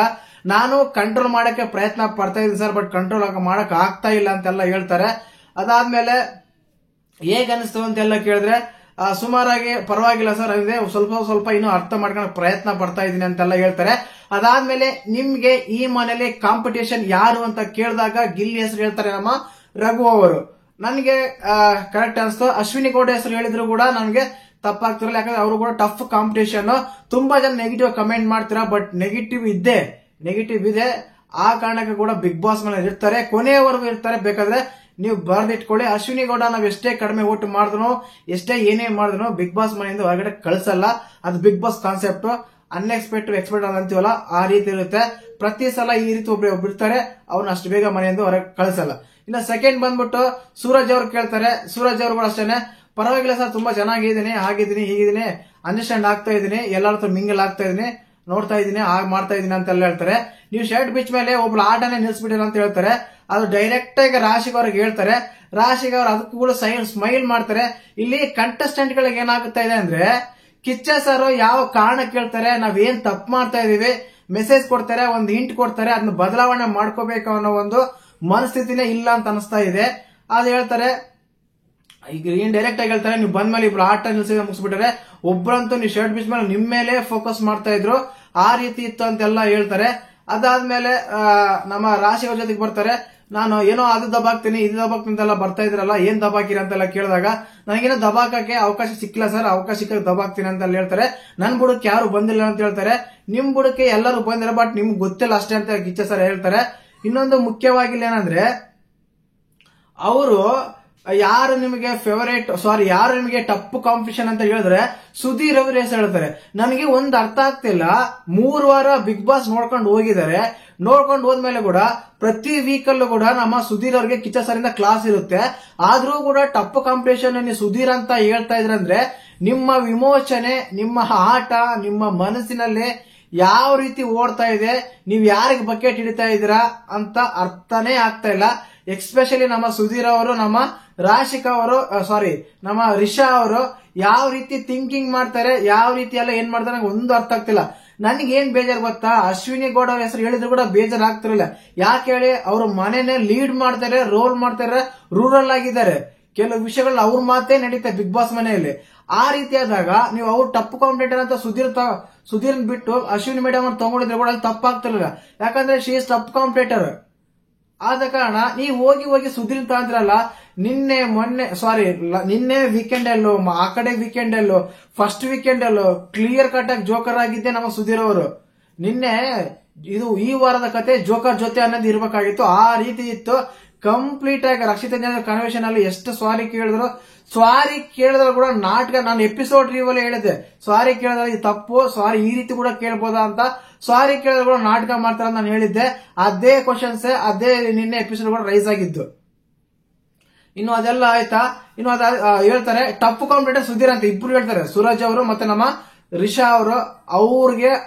ನಾನು ಕಂಟ್ರೋಲ್ ಮಾಡಕ್ಕೆ ಪ್ರಯತ್ನ ಪಡ್ತಾ ಇದ್ದೀನಿ ಸರ್, ಬಟ್ ಕಂಟ್ರೋಲ್ ಮಾಡಕ್ ಆಗ್ತಾ ಇಲ್ಲ ಅಂತೆಲ್ಲ ಹೇಳ್ತಾರೆ. ಅದಾದ್ಮೇಲೆ ಹೇಗ್ ಅನಿಸ್ತು ಅಂತೆಲ್ಲ ಕೇಳಿದ್ರೆ ಸುಮಾರಾಗಿ ಪರವಾಗಿಲ್ಲ ಸರ್, ಅದೇ ಸ್ವಲ್ಪ ಇನ್ನೂ ಅರ್ಥ ಮಾಡ್ಕೊಳಕ್ ಪ್ರಯತ್ನ ಪಡ್ತಾ ಇದ್ದೀನಿ ಅಂತೆಲ್ಲ ಹೇಳ್ತಾರೆ. ಅದಾದ್ಮೇಲೆ ನಿಮ್ಗೆ ಈ ಮನೇಲಿ ಕಾಂಪಿಟೇಷನ್ ಯಾರು ಅಂತ ಕೇಳಿದಾಗ ಗಿಲ್ಲಿ ಹೆಸರು ಹೇಳ್ತಾರೆ ನಮ್ಮ ರಘು ಅವರು. ನನಗೆ ಕರೆಕ್ಟ್ ಅನಿಸ್ತು. ಅಶ್ವಿನಿ ಗೌಡ ಹೆಸರು ಹೇಳಿದ್ರು ಕೂಡ ನನಗೆ ತಪ್ಪಾಗ್ತಿರಲ್ಲ, ಯಾಕಂದ್ರೆ ಅವರು ಕೂಡ ಟಫ್ ಕಾಂಪಿಟೇಷನ್. ತುಂಬಾ ಜನ ನೆಗೆಟಿವ್ ಕಮೆಂಟ್ ಮಾಡ್ತೀರಾ, ಬಟ್ ನೆಗೆಟಿವ್ ಇದೆ. ಆ ಕಾರಣಕ್ಕೆ ಕೂಡ ಬಿಗ್ ಬಾಸ್ ಮೇಲೆ ಇರ್ತಾರೆ, ಕೊನೆಯವರೆಗೂ ಇರ್ತಾರೆ. ಬೇಕಾದ್ರೆ ನೀವು ಬರ್ದಿಟ್ಕೊಳ್ಳಿ. ಅಶ್ವಿನಿ ಗೌಡ ನಾವ್ ಎಷ್ಟೇ ಕಡಿಮೆ ಓಟ್ ಮಾಡಿದ್ರು, ಎಷ್ಟೇ ಏನೇ ಮಾಡಿದ್ರು ಬಿಗ್ ಬಾಸ್ ಮನೆಯಿಂದ ಹೊರಗಡೆ ಕಳಿಸಲ್ಲ. ಅದು Bigg Boss concept. Unexpected expected ಅಂತೀವಲ್ಲ, ಆ ರೀತಿ ಇರುತ್ತೆ. ಪ್ರತಿ ಸಲ ಈ ರೀತಿ ಒಬ್ಬಿರ್ತಾರೆ, ಅವ್ರನ್ನ ಅಷ್ಟು ಬೇಗ ಮನೆಯಿಂದ ಹೊರಗೆ ಕಳಿಸಲ್ಲ. ಇನ್ನು ಸೆಕೆಂಡ್ ಬಂದ್ಬಿಟ್ಟು ಸೂರಜ್ ಅವ್ರು ಕೇಳ್ತಾರೆ. ಸೂರಜ್ ಅವರು ಕೂಡ ಅಷ್ಟೇನೆ, ಪರವಾಗಿಲ್ಲ ಸರ್, ತುಂಬಾ ಚೆನ್ನಾಗಿದ್ದೀನಿ, ಹಾಗಿದ್ದೀನಿ, ಹೀಗಿದ್ದೀನಿ, ಅಂಡರ್ಸ್ಟ್ಯಾಂಡ್ ಆಗ್ತಾ ಇದ್ದೀನಿ, ಎಲ್ಲರ ಹತ್ರ ಮಿಂಗಲ್ ಆಗ್ತಾ ಇದೀನಿ, ನೋಡ್ತಾ ಇದ್ದೀನಿ, ಹಾಗೆ ಮಾಡ್ತಾ ಇದ್ದೀನಿ ಅಂತೆಲ್ಲ ಹೇಳ್ತಾರೆ. ನೀವು ಶರ್ಟ್ ಬಿಚ್ ಮೇಲೆ ಒಬ್ಳು ಆಟನೇ ನಿಲ್ಸ್ಬಿಟ್ಟಿರ ಅಂತ ಹೇಳ್ತಾರೆ. ಅದು ಡೈರೆಕ್ಟ್ ಆಗಿ ರಾಶಿಗೆ ಅವ್ರಿಗೆ ಹೇಳ್ತಾರೆ. ರಾಶಿಗೆ ಅವ್ರು ಅದಕ್ಕೂ ಕೂಡ ಸ್ಮೈಲ್ ಮಾಡ್ತಾರೆ. ಇಲ್ಲಿ ಕಂಟೆಸ್ಟೆಂಟ್ ಗಳಿಗೆ ಏನಾಗುತ್ತಾ ಇದೆ ಅಂದ್ರೆ, ಕಿಚ್ಚ ಸರ್ ಯಾವ ಕಾರಣ ಕೇಳ್ತಾರೆ, ನಾವೇನ್ ತಪ್ಪು ಮಾಡ್ತಾ ಇದೀವಿ, ಮೆಸೇಜ್ ಕೊಡ್ತಾರೆ, ಒಂದು ಹಿಂಟ್ ಕೊಡ್ತಾರೆ, ಅದನ್ನ ಬದಲಾವಣೆ ಮಾಡ್ಕೋಬೇಕು ಅನ್ನೋ ಒಂದು ಮನಸ್ಥಿತಿನೇ ಇಲ್ಲ ಅಂತ ಅನಿಸ್ತಾ ಇದೆ. ಅದು ಹೇಳ್ತಾರೆ, ಈಗ ಏನ್ ಡೈರೆಕ್ಟ್ ಆಗಿ ಹೇಳ್ತಾರೆ, ನೀವು ಬಂದ್ಮೇಲೆ ಇಬ್ರು ಆಟ ನಿಲ್ಸಿದ ಮುಗಿಸ್ಬಿಟ್ರೆ, ಒಬ್ರಂತೂ ನೀವು ಶರ್ಟ್ ಬಿಚ್ ಮೇಲೆ ನಿಮ್ ಮೇಲೆ ಫೋಕಸ್ ಮಾಡ್ತಾ ಇದ್ರು, ಆ ರೀತಿ ಇತ್ತು ಅಂತೆಲ್ಲ ಹೇಳ್ತಾರೆ. ಅದಾದ್ಮೇಲೆ ನಮ್ಮ ರಾಶಿ ಅವ್ರ ಜೊತೆಗೆ ಬರ್ತಾರೆ. ನಾನು ಏನೋ ಅದು ದಬಾಕ್ತೀನಿ, ಇದು ದಬಾಕ್ತೀನಿ ಅಂತೆಲ್ಲ ಬರ್ತಾ ಇದ್ರಲ್ಲ, ಏನ್ ದಬಾಕಿರಿ ಅಂತೆಲ್ಲ ಕೇಳಿದಾಗ ನನಗೇನೋ ದಬಾಕಕ್ಕೆ ಅವಕಾಶ ಸಿಕ್ಕಿಲ್ಲ ಸರ್, ಅವಕಾಶ ಸಿಕ್ಕ ದಬಾಕ್ತೀನಿ ಅಂತ ಹೇಳ್ತಾರೆ. ನನ್ ಬುಡಕ್ಕೆ ಯಾರು ಬಂದಿಲ್ಲ ಅಂತ ಹೇಳ್ತಾರೆ. ನಿಮ್ ಬುಡಕ್ಕೆ ಎಲ್ಲರೂ ಬಂದಿರ, ಬಟ್ ನಿಮ್ಗೆ ಗೊತ್ತಿಲ್ಲ ಅಷ್ಟೇ ಅಂತ ಕಿಚ್ಚ ಸರ್ ಹೇಳ್ತಾರೆ. ಇನ್ನೊಂದು ಮುಖ್ಯವಾಗಿಲ್ಲ ಏನಂದ್ರೆ, ಅವರು ಯಾರು ನಿಮಗೆ ಯಾರು ನಿಮಗೆ ಟಫ್ ಕಾಂಪಿಟೇಷನ್ ಅಂತ ಹೇಳಿದ್ರೆ ಸುಧೀರ್ ಅವ್ರ ಹೆಸರು ಹೇಳ್ತಾರೆ. ನನಗೆ ಒಂದು ಅರ್ಥ ಆಗ್ತಿಲ್ಲ, 3 ವಾರ ಬಿಗ್ ಬಾಸ್ ನೋಡ್ಕೊಂಡು ಹೋಗಿದ್ದಾರೆ. ನೋಡ್ಕೊಂಡು ಹೋದ್ಮೇಲೆ ಕೂಡ ಪ್ರತಿ ವೀಕ್ ಅಲ್ಲೂ ಕೂಡ ನಮ್ಮ ಸುಧೀರ್ ಅವ್ರಿಗೆ ಕಿಚ್ಚ ಸರಿಂದ ಕ್ಲಾಸ್ ಇರುತ್ತೆ. ಆದ್ರೂ ಕೂಡ ಟಫ್ ಕಾಂಪಿಟೇಷನ್ ನೀವು ಸುಧೀರ್ ಅಂತ ಹೇಳ್ತಾ ಇದ್ರಂದ್ರೆ, ನಿಮ್ಮ ವಿಮೋಚನೆ, ನಿಮ್ಮ ಆಟ, ನಿಮ್ಮ ಮನಸ್ಸಿನಲ್ಲಿ ಯಾವ ರೀತಿ ಓಡ್ತಾ ಇದೆ, ನೀವು ಯಾರಿಗೆ ಬಕೆಟ್ ಹಿಡಿತಾ ಇದ್ದೀರಾ ಅಂತ ಅರ್ಥನೇ ಆಗ್ತಾ ಇಲ್ಲ. ಎಕ್ಸ್ಪೆಷಲಿ ನಮ್ಮ ಸುಧೀರ್ ಅವರು, ನಮ್ಮ ರಾಶಿಕಾ ಅವರು, ನಮ್ಮ ರಿಷಾ ಅವರು ಯಾವ ರೀತಿ ಥಿಂಕಿಂಗ್ ಮಾಡ್ತಾರೆ, ಯಾವ ರೀತಿ ಎಲ್ಲ ಏನ್ ಮಾಡ್ತಾರೆ ನಂಗೆ ಒಂದು ಅರ್ಥ ಆಗ್ತಿಲ್ಲ. ನನಗೆ ಏನ್ ಬೇಜಾರು ಗೊತ್ತಾ, ಅಶ್ವಿನಿ ಗೌಡ ಅವ್ರ ಹೆಸರು ಹೇಳಿದ್ರು ಕೂಡ ಬೇಜಾರು ಆಗ್ತಿರಲಿಲ್ಲ. ಯಾಕೆ ಹೇಳಿ, ಅವರು ಮನೆನೇ ಲೀಡ್ ಮಾಡ್ತಾರೆ, ರೋಲ್ ಮಾಡ್ತಾರೆ, ರೂರಲ್ ಆಗಿದ್ದಾರೆ. ಕೆಲವು ವಿಷಯಗಳನ್ನ ಅವ್ರ ಮಾತೇ ನಡೀತಾರೆ ಬಿಗ್ ಬಾಸ್ ಮನೆಯಲ್ಲಿ. ಆ ರೀತಿಯಾದಾಗ ನೀವು ಅವ್ರು ಟಪ್ ಕಾಂಪಿಟೇಟರ್ ಅಂತ ಸುಧೀರ್ ಬಿಟ್ಟು ಅಶ್ವಿನಿ ಮೇಡಮ್ ಅವ್ರು ತಗೊಂಡಿದ್ರೆ ಕೂಡ ಅಲ್ಲಿ ತಪ್ಪಾಗ್ತಿರ್ಲಿಲ್ಲ. ಯಾಕಂದ್ರೆ ಶಿ ಇಸ್ ಟಪ್ ಕಾಂಪಿಟೇಟರ್. ಆದ ಕಾರಣ ನೀವು ಹೋಗಿ ಸುಧೀರ್ ತಂದ್ರಲ್ಲ, ನಿನ್ನೆ ವೀಕೆಂಡ್ ಅಲ್ಲೂ ಆ ಕಡೆ ವೀಕೆಂಡ್ ಅಲ್ಲೂ ಫಸ್ಟ್ ವೀಕೆಂಡ್ ಅಲ್ಲೂ ಕ್ಲಿಯರ್ ಕಟ್ ಆಗಿ ಜೋಕರ್ ಆಗಿದ್ದೆ ನಮ್ಮ ಸುಧೀರ್ ಅವರು. ನಿನ್ನೆ ಈ ವಾರದ ಕತೆ ಜೋಕರ್ ಜೊತೆ ಅನ್ನೋದು ಇರ್ಬೇಕಾಗಿತ್ತು. ಆ ರೀತಿ ಇತ್ತು. ಕಂಪ್ಲೀಟ್ ಆಗಿ ರಕ್ಷಿತಾ ಕನ್ವೆನ್ಷನ್ ಅಲ್ಲಿ ಎಷ್ಟು ಸಾರಿ ಕೇಳಿದ್ರು ಕೂಡ ನಾಟಕ. ನಾನು ಎಪಿಸೋಡ್ ರಿವ್ಯೂಲ್ಲಿ ಹೇಳಿದೆ, ಸಾರಿ ಕೇಳಿದ್ರೆ ಇದು ತಪ್ಪು, ಸಾರಿ ಈ ರೀತಿ ಕೂಡ ಕೇಳ್ಬೋದಾ ಅಂತ. ಸಾರಿ ಕೇಳಿದ್ರು ಕೂಡ ನಾಟಕ ಮಾಡ್ತಾರೆ ನಾನು ಹೇಳಿದ್ದೆ. ಅದೇ ಕ್ವಶನ್ಸ್ ಅದೇ ನಿನ್ನೆ ಎಪಿಸೋಡ್ ಕೂಡ ರೈಸ್ ಆಗಿದ್ದು. ಇನ್ನು ಅದೆಲ್ಲ ಆಯ್ತಾ, ಇನ್ನು ಹೇಳ್ತಾರೆ ಟಪ್ ಕಾಂಪಿಟೇಟರ್ ಸುಧೀರ್ ಅಂತ ಇಬ್ರು ಹೇಳ್ತಾರೆ, ಸೂರಜ್ ಅವರು ಮತ್ತೆ ನಮ್ಮ ರಿಷಾ ಅವರು.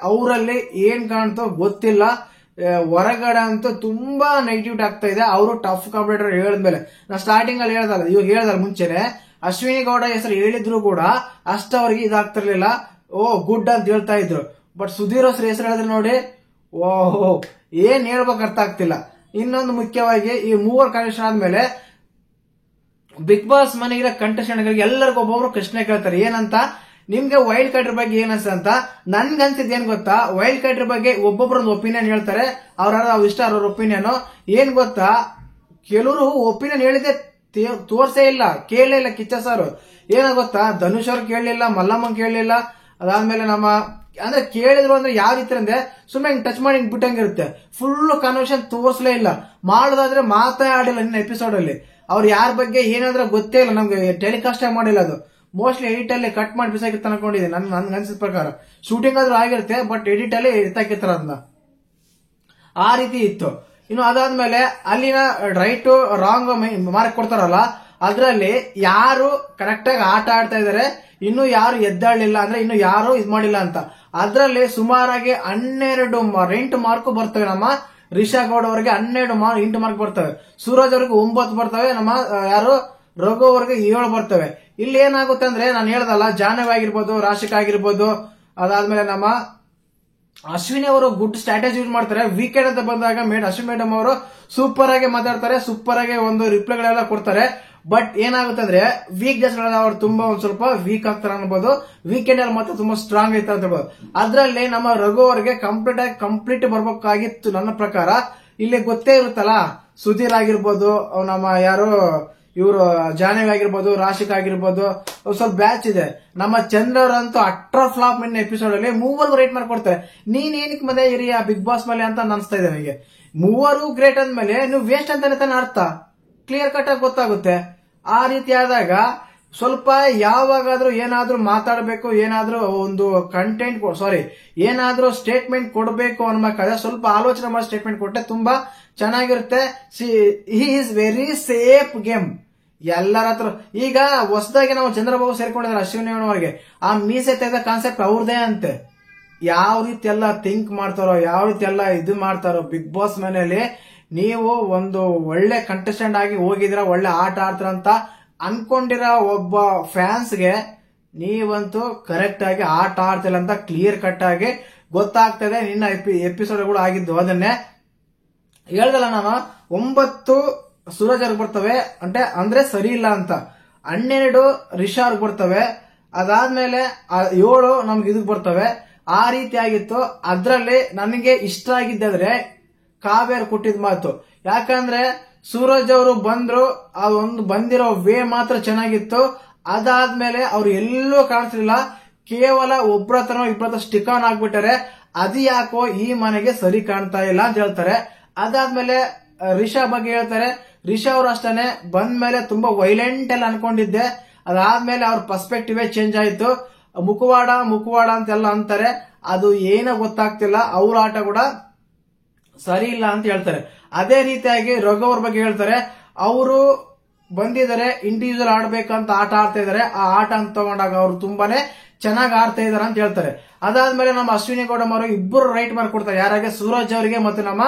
ಅವರಲ್ಲಿ ಏನ್ ಕಾಣ್ತೋ ಗೊತ್ತಿಲ್ಲ, ಹೊರಗಡೆ ಅಂತೂ ತುಂಬಾ ನೆಗೆಟಿವ್ ಆಗ್ತಾ ಇದೆ. ಅವರು ಟಫ್ ಕಾಂಪಿಟೇಟರ್ ಹೇಳಿದ್ಮೇಲೆ ನಾ ಸ್ಟಾರ್ಟಿಂಗ್ ಅಲ್ಲಿ ಹೇಳ್ದಲ್ಲ ಮುಂಚೆನೆ ಅಶ್ವಿನಿ ಗೌಡ ಹೆಸರು ಹೇಳಿದ್ರು ಕೂಡ ಅಷ್ಟವರಿಗೆ ಇದಾಗ್ತಿರ್ಲಿಲ್ಲ. ಗುಡ್ ಅಂತ ಹೇಳ್ತಾ ಇದ್ರು. ಬಟ್ ಸುಧೀರ್ ಹೆಸರು ಹೇಳಿದ್ರೆ ನೋಡಿ, ಓಹೋ ಏನ್ ಹೇಳ್ಬೇಕು ಅರ್ಥ ಆಗ್ತಿಲ್ಲ. ಇನ್ನೊಂದು ಮುಖ್ಯವಾಗಿ ಈ ಮೂವರ್ ಕಂಟೆಸ್ಟೆಂಟ್ ಆದ್ಮೇಲೆ ಬಿಗ್ ಬಾಸ್ ಮನೆಗಿರೋ ಕಂಟೆಸ್ಟೆಂಟ್ಗಳಿಗೆ ಎಲ್ಲರಿಗೂ ಒಬ್ಬೊಬ್ರು ಪ್ರಶ್ನೆ ಕೇಳ್ತಾರೆ. ಏನಂತ, ನಿಮ್ಗೆ ವೈಲ್ಡ್ ಕಾರ್ಡ್ ಬಗ್ಗೆ ಏನನ್ಸ ಅಂತ. ನನ್ಗನ್ಸಿದ್ ಏನ್ ಗೊತ್ತಾ, ವೈಲ್ಡ್ ಕಾರ್ಡ್ ಬಗ್ಗೆ ಒಬ್ಬೊಬ್ರೊಂದು ಒಪಿನಿಯನ್ ಹೇಳ್ತಾರೆ. ಅವ್ರ ಇಷ್ಟ ಅವ್ರ ಒಪಿನಿಯನ್ ಏನ್ ಗೊತ್ತಾ, ಕೆಲವರು ಒಪಿನಿಯನ್ ಹೇಳಿದೆ ತೋರ್ಸೇ ಇಲ್ಲ, ಕೇಳಲೇ ಇಲ್ಲ. ಕಿಚ್ಚ ಸಾರು ಏನ ಗೊತ್ತಾ, ಧನುಷ್ ಅವ್ರು ಕೇಳಲಿಲ್ಲ, ಮಲ್ಲಮ್ಮ ಕೇಳಲಿಲ್ಲ. ಅದಾದ್ಮೇಲೆ ನಮ್ಮ ಅಂದ್ರೆ ಕೇಳಿದ್ರು ಅಂದ್ರೆ ಯಾವ ರೀತಿ ಅಂದ್ರೆ ಸುಮ್ಮನೆ ಟಚ್ ಮಾಡಿ ಬಿಟ್ಟಂಗಿರುತ್ತೆ. ಫುಲ್ ಕನ್ವರ್ಷನ್ ತೋರ್ಸಲೇ ಇಲ್ಲ. ಮಾಡೋದಾದ್ರೆ ಮಾತೇ ಆಡಿಲ್ಲ ನಿನ್ನ ಎಪಿಸೋಡ್ ಅಲ್ಲಿ. ಅವ್ರು ಯಾರ ಬಗ್ಗೆ ಏನಾದ್ರೂ ಗೊತ್ತೇ ಇಲ್ಲ, ನಮ್ಗೆ ಟೆಲಿಕಾಸ್ಟ್ ಮಾಡಿಲ್ಲ. ಅದು ಮೋಸ್ಟ್ಲಿ ಎಡಿಟ್ ಅಲ್ಲಿ ಕಟ್ ಮಾಡಿ ಬಿಸಾಕಿರ್ತ ಅನ್ಕೊಂಡಿದೆ ನನ್ಗೆ ಅನ್ಸಿದ ಪ್ರಕಾರ. ಶೂಟಿಂಗ್ ಆದ್ರೂ ಆಗಿರುತ್ತೆ, ಬಟ್ ಎಡಿಟ್ ಅಲ್ಲಿ ಎತ್ತಾಕಿರ್ತಾರ ಅದನ್ನ. ಆ ರೀತಿ ಇತ್ತು. ಇನ್ನು ಅದಾದ್ಮೇಲೆ ಅಲ್ಲಿನ ರೈಟ್ ರಾಂಗ್ ಮಾರ್ಕ್ ಕೊಡ್ತಾರಲ್ಲ, ಅದ್ರಲ್ಲಿ ಯಾರು ಕರೆಕ್ಟ್ ಆಗಿ ಆಟ ಆಡ್ತಾ ಇದಾರೆ, ಇನ್ನು ಯಾರು ಎದ್ದಾಳಿಲ್ಲ ಅಂದ್ರೆ ಇನ್ನು ಯಾರು ಇದ್ ಮಾಡಿಲ್ಲ ಅಂತ. ಅದ್ರಲ್ಲಿ ಸುಮಾರಾಗಿ 12 ಮಾರ್ಕ್ ಬರ್ತವೆ. ನಮ್ಮ ರಿಷಾ ಗೌಡ ಅವರಿಗೆ 12 ಮಾರ್ಕ್ ಬರ್ತವೆ. ಸೂರಜ್ ಅವ್ರಿಗೆ 9 ಬರ್ತವೆ. ನಮ್ಮ ಯಾರು ರಘು ಅವ್ರಿಗೆ 7 ಬರ್ತವೆ. ಇಲ್ಲಿ ಏನಾಗುತ್ತೆ ಅಂದ್ರೆ ನಾನು ಹೇಳ್ದಲ್ಲ, ಜಾಹ್ನವಿ ಆಗಿರ್ಬೋದು, ರಾಶಿಕಾ ಆಗಿರ್ಬೋದು, ಅದಾದ್ಮೇಲೆ ನಮ್ಮ ಅಶ್ವಿನಿ ಅವರು ಗುಡ್ ಸ್ಟ್ರಾಟಜಿ ಯೂಸ್ ಮಾಡ್ತಾರೆ. ವೀಕೆಂಡ್ ಅಂತ ಬಂದಾಗ ಅಶ್ವಿನಿ ಮೇಡಮ್ ಅವರು ಸೂಪರ್ ಆಗಿ ಮಾತಾಡ್ತಾರೆ, ಸೂಪರ್ ಆಗಿ ಒಂದು ರಿಪ್ಲೈಗಳೆಲ್ಲ ಕೊಡ್ತಾರೆ. ಬಟ್ ಏನಾಗುತ್ತೆ ಅಂದ್ರೆ ವೀಕ್ನೆಸ್ ಅವ್ರು ತುಂಬಾ ಒಂದ್ ಸ್ವಲ್ಪ ವೀಕ್ ಆಗ್ತಾರೆ ಅನ್ಬೋದು. ವೀಕೆಂಡ್ ಅಲ್ಲಿ ಮಾತ್ರ ತುಂಬಾ ಸ್ಟ್ರಾಂಗ್ ಐತೆ ಅಂತ ಹೇಳ್ಬೋದು. ಅದ್ರಲ್ಲಿ ನಮ್ಮ ರಘು ಅವರಿಗೆ ಕಂಪ್ಲೀಟ್ ಬರ್ಬೇಕಾಗಿತ್ತು ನನ್ನ ಪ್ರಕಾರ. ಇಲ್ಲಿ ಗೊತ್ತೇ ಇರುತ್ತಲ್ಲ, ಸುಧೀರ್ ಆಗಿರ್ಬೋದು, ನಮ್ಮ ಯಾರು ಇವರು ಜಾಹ್ನವಿ ಆಗಿರ್ಬೋದು, ರಾಶಿಕಾ ಆಗಿರ್ಬೋದು, ಸ್ವಲ್ಪ ಬ್ಯಾಚ್ ಇದೆ. ನಮ್ಮ ಚಂದ್ರವರಂತೂ ಅಟ್ರ ಫ್ಲಾಪ್ ಮಿನ್ ಎಪಿಸೋಡ್ ಅಲ್ಲಿ ಮೂವರು ರೇಟ್ ಮಾಡ್ಕೊಡ್ತಾರೆ. ನೀನ್ ಏನಕ್ಕೆ ಮನೆ ಇರಿಯ ಬಿಗ್ ಬಾಸ್ ಮೇಲೆ ಅಂತ ಅನ್ಸ್ತಾ ಇದೆ ನನಗೆ. ಮೂವರು ಗ್ರೇಟ್ ಅಂದ್ಮೇಲೆ ನೀವು ವೇಸ್ಟ್ ಅಂತಾನೆ ತಾನೆ ಅರ್ಥ. ಕ್ಲಿಯರ್ ಕಟ್ ಆಗಿ ಗೊತ್ತಾಗುತ್ತೆ. ಆ ರೀತಿ ಆದಾಗ ಸ್ವಲ್ಪ ಯಾವಾಗಾದ್ರೂ ಏನಾದ್ರೂ ಮಾತಾಡಬೇಕು, ಏನಾದ್ರೂ ಒಂದು ಕಂಟೆಂಟ್ ಏನಾದ್ರೂ ಸ್ಟೇಟ್ಮೆಂಟ್ ಕೊಡಬೇಕು ಅನ್ಬೇಕಾದ್ರೆ ಸ್ವಲ್ಪ ಆಲೋಚನೆ ಮಾಡಿ ಸ್ಟೇಟ್ಮೆಂಟ್ ಕೊಟ್ಟರೆ ತುಂಬಾ ಚೆನ್ನಾಗಿರುತ್ತೆ. He is very safe game ಎಲ್ಲರ ಹತ್ರ. ಈಗ ಹೊಸದಾಗಿ ನಾವು ಚಂದ್ರಬಾಬು ಸೇರ್ಕೊಂಡಿದ್ದಾರೆ ಅಶ್ವಿನಿ ಅವರಿಗೆ. ಆ ಮೀಸೆ ತೆಗೆದ ಕಾನ್ಸೆಪ್ಟ್ ಅವ್ರದೇ ಅಂತೆ. ಯಾವ ರೀತಿ ಎಲ್ಲ ಥಿಂಕ್ ಮಾಡ್ತಾರೋ, ಯಾವ ರೀತಿ ಎಲ್ಲ ಇದು ಮಾಡ್ತಾರೋ ಬಿಗ್ ಬಾಸ್ ಮನೆಯಲ್ಲಿ. ನೀವು ಒಂದು ಒಳ್ಳೆ ಕಂಟೆಸ್ಟೆಂಟ್ ಆಗಿ ಹೋಗಿದ್ರ, ಒಳ್ಳೆ ಆಟ ಆಡ್ತಾರಂತ ಅನ್ಕೊಂಡಿರೋ ಒಬ್ಬ ಫ್ಯಾನ್ಸ್ಗೆ ನೀವಂತೂ ಕರೆಕ್ಟ್ ಆಗಿ ಆಟ ಆಡ್ತಿಲ್ಲ ಅಂತ ಕ್ಲಿಯರ್ ಕಟ್ ಆಗಿ ಗೊತ್ತಾಗ್ತದೆ. ನಿನ್ನ ಎಪಿಸೋಡ್ಗಳು ಆಗಿದ್ದು ಅದನ್ನೇ ಹೇಳ್ದಲ್ಲ ನಾನು. 9 ಸೂರಜ್ ಅವ್ರಿಗೆ ಬರ್ತವೆ ಅಂದ್ರೆ ಸರಿ ಇಲ್ಲ ಅಂತ. 12 ರಿಷಾ ಅವ್ರಿಗೆ ಬರ್ತವೆ. ಅದಾದ್ಮೇಲೆ 7 ನಮ್ಗೆ ಇದಕ್ ಬರ್ತವೆ. ಆ ರೀತಿ ಆಗಿತ್ತು. ಅದ್ರಲ್ಲಿ ನನಗೆ ಇಷ್ಟ ಆಗಿದ್ದಾದ್ರೆ ಕಾವ್ಯರು ಕೊಟ್ಟಿದ್ ಮಾತು. ಯಾಕಂದ್ರೆ ಸೂರಜ್ ಅವರು ಬಂದ್ರು, ಅದೊಂದು ಬಂದಿರೋ ವೇ ಮಾತ್ರ ಚೆನ್ನಾಗಿತ್ತು. ಅದಾದ್ಮೇಲೆ ಅವ್ರು ಎಲ್ಲೂ ಕಾಣಿಸ್ಲಿಲ್ಲ. ಕೇವಲ ಒಬ್ರತನ ಇಬ್ಬರತ್ರ ಸ್ಟಿಕ್ ಆನ್ ಆಗ್ಬಿಟ್ಟಾರೆ. ಅದು ಯಾಕೋ ಈ ಮನೆಗೆ ಸರಿ ಕಾಣ್ತಾ ಇಲ್ಲ ಅಂತ ಹೇಳ್ತಾರೆ. ಅದಾದ್ಮೇಲೆ ರಿಷಾ ಬಗ್ಗೆ ಹೇಳ್ತಾರೆ. ರಿಷಾ ಅವರು ಅಷ್ಟೇ ಬಂದ್ಮೇಲೆ ತುಂಬಾ ವೈಲೆಂಟ್ ಎಲ್ಲ ಅನ್ಕೊಂಡಿದ್ದೆ. ಅದಾದ್ಮೇಲೆ ಅವ್ರ ಪರ್ಸ್ಪೆಕ್ಟಿವ್ ಚೇಂಜ್ ಆಯ್ತು. ಮುಖವಾಡ ಅಂತೆಲ್ಲ ಅಂತಾರೆ. ಅದು ಏನೋ ಗೊತ್ತಾಗ್ತಿಲ್ಲ. ಅವ್ರ ಆಟ ಕೂಡ ಸರಿ ಇಲ್ಲ ಅಂತ ಹೇಳ್ತಾರೆ. ಅದೇ ರೀತಿಯಾಗಿ ರಘು ಅವ್ರ ಬಗ್ಗೆ ಹೇಳ್ತಾರೆ. ಅವರು ಬಂದಿದ್ದಾರೆ, ಇಂಡಿವಿಜುವಲ್ ಆಡ್ಬೇಕಂತ ಆಟ ಆಡ್ತಾ ಇದಾರೆ. ಆ ಆಟ ಅಂತ ತಗೊಂಡಾಗ ಅವ್ರು ತುಂಬಾನೇ ಚೆನ್ನಾಗಿ ಆಡ್ತಾ ಇದಾರೆ ಅಂತ ಹೇಳ್ತಾರೆ. ಅದಾದ್ಮೇಲೆ ನಮ್ಮ ಅಶ್ವಿನಿ ಗೌಡಮ್ ಅವರು ಇಬ್ಬರು ರೈಟ್ ಮಾರ್ಕ್ ಕೊಡ್ತಾರೆ. ಯಾರಾಗೆ ಸೂರಜ್ ಅವರಿಗೆ ಮತ್ತು ನಮ್ಮ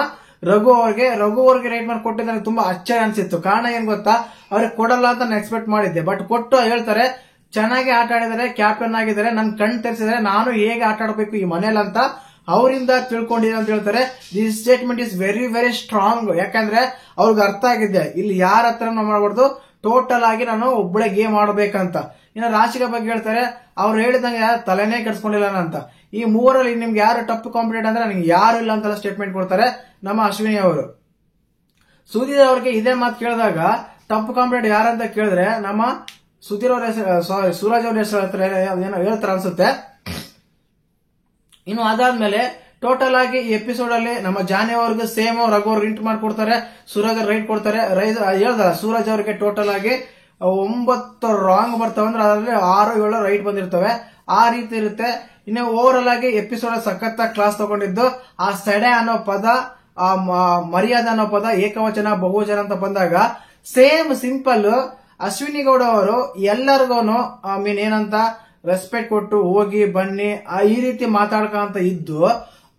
ರಘು ಅವ್ರಿಗೆ ರೈಟ್ ಮಾರ್ಕ್ ಕೊಟ್ಟಿದ್ದಾರೆ. ತುಂಬಾ ಆಶ್ಚರ್ಯ ಅನ್ಸಿತ್ತು. ಕಾರಣ ಏನ್ ಗೊತ್ತಾ, ಅವ್ರಿಗೆ ಕೊಡಲ್ಲ ಅಂತ ನಾನು ಎಕ್ಸ್ಪೆಕ್ಟ್ ಮಾಡಿದ್ದೆ. ಬಟ್ ಕೊಟ್ಟು ಹೇಳ್ತಾರೆ ಚೆನ್ನಾಗಿ ಆಟ ಆಡಿದ್ದಾರೆ, ಕ್ಯಾಪ್ಟನ್ ಆಗಿದ್ದಾರೆ, ನನ್ ಕಣ್ ತೆರೆಸಿದ್ದಾರೆ, ನಾನು ಹೇಗೆ ಆಟ ಆಡಬೇಕು ಈ ಮನೇಲಿ ಅಂತ ಅವರಿಂದ ತಿಳ್ಕೊಂಡಿದ್ದಾರೆ ಅಂತ ಹೇಳ್ತಾರೆ. This statement is very very strong. ಯಾಕಂದ್ರೆ ಅವ್ರಿಗೆ ಅರ್ಥ ಆಗಿದೆ ಇಲ್ಲಿ ಯಾರ ಹತ್ರ ಮಾಡಬಾರ್ದು, ಟೋಟಲ್ ಆಗಿ ನಾನು ಒಬ್ಬಳೆ ಗೇಮ್ ಆಡ್ಬೇಕಂತ. ಇನ್ನು ರಾಶಿಕಾ ಬಗ್ಗೆ ಹೇಳ್ತಾರೆ, ಅವ್ರು ಹೇಳಿದಂಗೆ ಯಾರು ತಲೆನೇ ಕೆಡಿಸ್ಕೊಂಡಿಲ್ಲ ಅಂತ. ಈ ಮೂವರಲ್ಲಿ ನಿಮ್ಗೆ ಯಾರು ಟಫ್ ಕಾಂಪಿಟೇಟ್ ಅಂದ್ರೆ ನನಗೆ ಯಾರು ಇಲ್ಲ ಅಂತೆಲ್ಲ ಸ್ಟೇಟ್ಮೆಂಟ್ ಕೊಡ್ತಾರೆ ನಮ್ಮ ಅಶ್ವಿನಿ ಅವರು. ಸುಧೀರ್ ಅವ್ರಿಗೆ ಇದೇ ಮಾತು ಕೇಳಿದಾಗ ಟಫ್ ಕಾಂಪಿಟೇಟ್ ಯಾರಂತ ಕೇಳಿದ್ರೆ ನಮ್ಮ ಸುಧೀರ್ ಅವ್ರ ಹೆಸರು, ಸೂರಜ್ ಅವ್ರ ಹೆಸರು ಏನೋ ಹೇಳ್ತಾರೆ ಅನ್ಸುತ್ತೆ. ಇನ್ನು ಅದಾದ್ಮೇಲೆ ಟೋಟಲ್ ಆಗಿ ಈ ಎಪಿಸೋಡ್ ಅಲ್ಲಿ ನಮ್ಮ ಜಾನಿ ಅವ್ರಿಗೆ ಸೇಮ್ ರಘು ಅವ್ರಿಗೆ ಇಂಟ್ ಮಾಡ್ಕೊಡ್ತಾರೆ, ಸೂರಜ್ ಅವ್ರ ರೈಟ್ ಕೊಡ್ತಾರೆ. ಹೇಳ್ದ ಸೂರಜ್ ಅವ್ರಿಗೆ ಟೋಟಲ್ ಆಗಿ 9 ರಾಂಗ್ ಬರ್ತಾವ ಅಂದ್ರೆ ಅದರಲ್ಲಿ 6-7 ರೈಟ್ ಬಂದಿರ್ತವೆ. ಆ ರೀತಿ ಇರುತ್ತೆ. ಇನ್ನು ಓವರ್ ಆಗಿ ಎಪಿಸೋಡ್ ಸಖತ್ ಕ್ಲಾಸ್ ತಗೊಂಡಿದ್ದು ಆ ಸೆಡೆ ಅನ್ನೋ ಪದ, ಆ ಮರ್ಯಾದೆ ಅನ್ನೋ ಪದ ಏಕವಚನ ಬಹುವಚನ ಅಂತ ಬಂದಾಗ ಸೇಮ್ ಸಿಂಪಲ್ ಅಶ್ವಿನಿ ಗೌಡ ಅವರು ಎಲ್ಲರಿಗೂ ಏನಂತ ರೆಸ್ಪೆಕ್ಟ್ ಕೊಟ್ಟು ಹೋಗಿ ಬನ್ನಿ ಈ ರೀತಿ ಮಾತಾಡ್ಕೊಂತ ಇದ್ದು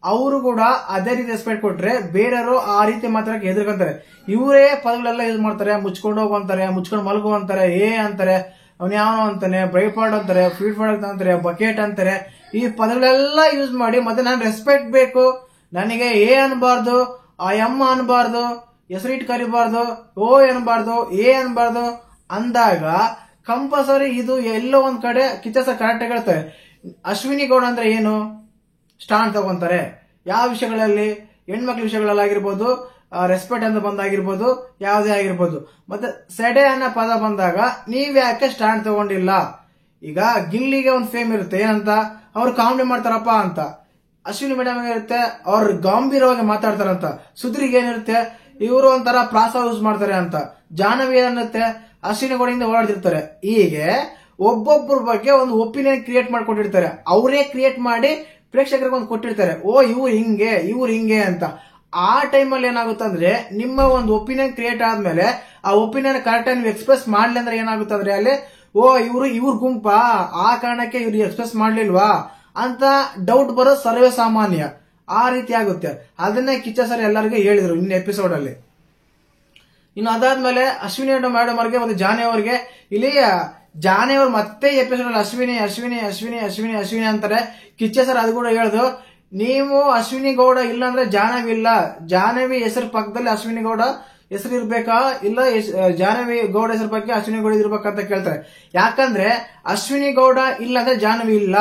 ಅವರು ಕೂಡ ಅದೇ ರೀತಿ ರೆಸ್ಪೆಕ್ಟ್ ಕೊಟ್ರೆ ಬೇರೆಯವರು ಆ ರೀತಿ ಮಾತಾಡಕ್ಕೆ ಹೆದರ್ಕೊಂತಾರೆ. ಇವರೇ ಪದಗಳೆಲ್ಲ ಯೂಸ್ ಮಾಡ್ತಾರೆ. ಮುಚ್ಕೊಂಡು ಹೋಗುವಂತಾರೆ, ಮುಚ್ಕೊಂಡು ಮಲಗು ಅಂತಾರೆ, ಅಂತಾರೆ, ಅವ್ನ ಯಾವನೋ ಅಂತಾನೆ, ಬ್ರೈಫಾರ್ಡ್ ಅಂತಾರೆ, ಫೀಡ್ ಫಾರ್ಡ್ ಅಂತಾರೆ, ಬಕೆಟ್ ಅಂತಾರೆ. ಈ ಪದಗಳೆಲ್ಲ ಯೂಸ್ ಮಾಡಿ ಮತ್ತೆ ನಾನು ರೆಸ್ಪೆಕ್ಟ್ ಬೇಕು, ನನಗೆ ಅನ್ಬಾರ್ದು, ಆ ಎಮ್ಮ ಅನ್ಬಾರ್ದು, ಹೆಸರಿಟ್ಟು ಕರಿಬಾರ್ದು, ಅನ್ಬಾರ್ದು, ಅನ್ಬಾರ್ದು ಅಂದಾಗ ಕಂಪಲ್ಸರಿ ಇದು ಎಲ್ಲೋ ಒಂದ್ ಕಡೆ ಕಿಚ್ಚ ಕರೆಕ್ಟ್ ಹೇಳ್ತಾರೆ. ಅಶ್ವಿನಿ ಗೌಡ ಅಂದ್ರೆ ಏನು ಸ್ಟ್ಯಾಂಡ್ ತಗೊಂತಾರೆ ಯಾವ ವಿಷಯಗಳಲ್ಲಿ, ಹೆಣ್ಮಕ್ಳ ವಿಷಯಗಳಲ್ಲಾಗಿರ್ಬೋದು, ರೆಸ್ಪೆಕ್ಟ್ ಅಂತ ಬಂದಾಗಿರ್ಬೋದು, ಯಾವುದೇ ಆಗಿರ್ಬೋದು. ಮತ್ತೆ ಸೆಡೆ ಅನ್ನೋ ಪದ ಬಂದಾಗ ನೀವ್ ಯಾಕೆ ಸ್ಟ್ಯಾಂಡ್ ತಗೊಂಡಿಲ್ಲ? ಈಗ ಗಿಲ್ಲಿಗೆ ಒಂದು ಫೇಮ್ ಇರುತ್ತೆ, ಏನಂತ ಅವ್ರು ಕಾಮಿಡಿ ಮಾಡ್ತಾರಪ್ಪ ಅಂತ. ಅಶ್ವಿನಿ ಮೇಡಮ್ ಇರುತ್ತೆ, ಅವ್ರು ಗಂಭೀರವಾಗಿ ಮಾತಾಡ್ತಾರಂತ. ಸುಧೀರ್ಗೆ ಏನಿರುತ್ತೆ, ಇವರು ಒಂಥರ ಪ್ರಾಸ ಯೂಸ್ ಮಾಡ್ತಾರೆ ಅಂತ. ಜಾಹ್ನವಿ ಏನಿರುತ್ತೆ, ಅಶ್ವಿನಿ ಗೌಡಿಂದ ಓಡಾಡ್ತಿರ್ತಾರೆ. ಹೀಗೆ ಒಬ್ಬೊಬ್ಬರ ಬಗ್ಗೆ ಒಂದು ಒಪಿನಿಯನ್ ಕ್ರಿಯೇಟ್ ಮಾಡ್ಕೊಂಡಿರ್ತಾರೆ. ಅವರೇ ಕ್ರಿಯೇಟ್ ಮಾಡಿ ಪ್ರೇಕ್ಷಕರಿಗೆ ಒಂದು ಕೊಟ್ಟಿರ್ತಾರೆ, ಇವ್ರು ಹಿಂಗೆ ಅಂತ. ಆ ಟೈಮಲ್ಲಿ ಏನಾಗುತ್ತೆ ಅಂದ್ರೆ ನಿಮ್ಮ ಒಂದು ಒಪಿನಿಯನ್ ಕ್ರಿಯೇಟ್ ಆದ್ಮೇಲೆ ಆ ಒಪಿನಿಯನ್ ಕರೆಕ್ಟ್ ಆಗಿ ನೀವು ಎಕ್ಸ್ಪ್ರೆಸ್ ಮಾಡ್ಲಿ ಅಂದ್ರೆ ಏನಾಗುತ್ತೆ ಅಂದ್ರೆ ಅಲ್ಲಿ ಇವ್ರ ಗುಂಪಾ, ಆ ಕಾರಣಕ್ಕೆ ಇವ್ರು ಎಕ್ಸ್ಪ್ರೆಸ್ ಮಾಡ್ಲಿಲ್ವಾ ಅಂತ ಡೌಟ್ ಬರೋದು ಸರ್ವೇ ಸಾಮಾನ್ಯ. ಆ ರೀತಿ ಆಗುತ್ತೆ. ಅದನ್ನೇ ಕಿಚ್ಚ ಸರ್ ಎಲ್ಲರಿಗೂ ಹೇಳಿದ್ರು ಇನ್ನ ಎಪಿಸೋಡ್ ಅಲ್ಲಿ. ಇನ್ನು ಅದಾದ್ಮೇಲೆ ಅಶ್ವಿನಿ ಮೇಡಮ್ ಅವ್ರಿಗೆ ಮತ್ತು ಜಾನಿ ಅವ್ರಿಗೆ ಇಲ್ಲಿ ಜಾನಿ ಅವ್ರು ಮತ್ತೆ ಎಪಿಸೋಡ್ ಅಲ್ಲಿ ಅಶ್ವಿನಿ ಅಶ್ವಿನಿ ಅಶ್ವಿನಿ ಅಶ್ವಿನಿ ಅಶ್ವಿನಿ ಅಂತಾರೆ. ಕಿಚ್ಚ ಸರ್ ಅದು ಕೂಡ ಹೇಳ್ದು, ನೀವು ಅಶ್ವಿನಿ ಗೌಡ ಇಲ್ಲ ಅಂದ್ರೆ ಜಾಹ್ನವಿ ಇಲ್ಲ, ಜಾಹ್ನವಿ ಹೆಸರು ಪಕ್ಕದಲ್ಲಿ ಅಶ್ವಿನಿ ಗೌಡ ಹೆಸರು ಇರ್ಬೇಕಾ, ಇಲ್ಲ ಜಾಹ್ನವಿ ಗೌಡ ಹೆಸರು ಬಗ್ಗೆ ಅಶ್ವಿನಿ ಗೌಡ ಇರ್ಬೇಕಂತ ಕೇಳ್ತಾರೆ. ಯಾಕಂದ್ರೆ ಅಶ್ವಿನಿ ಗೌಡ ಇಲ್ಲ ಅಂದ್ರೆ ಜಾಹ್ನವಿ ಇಲ್ಲ.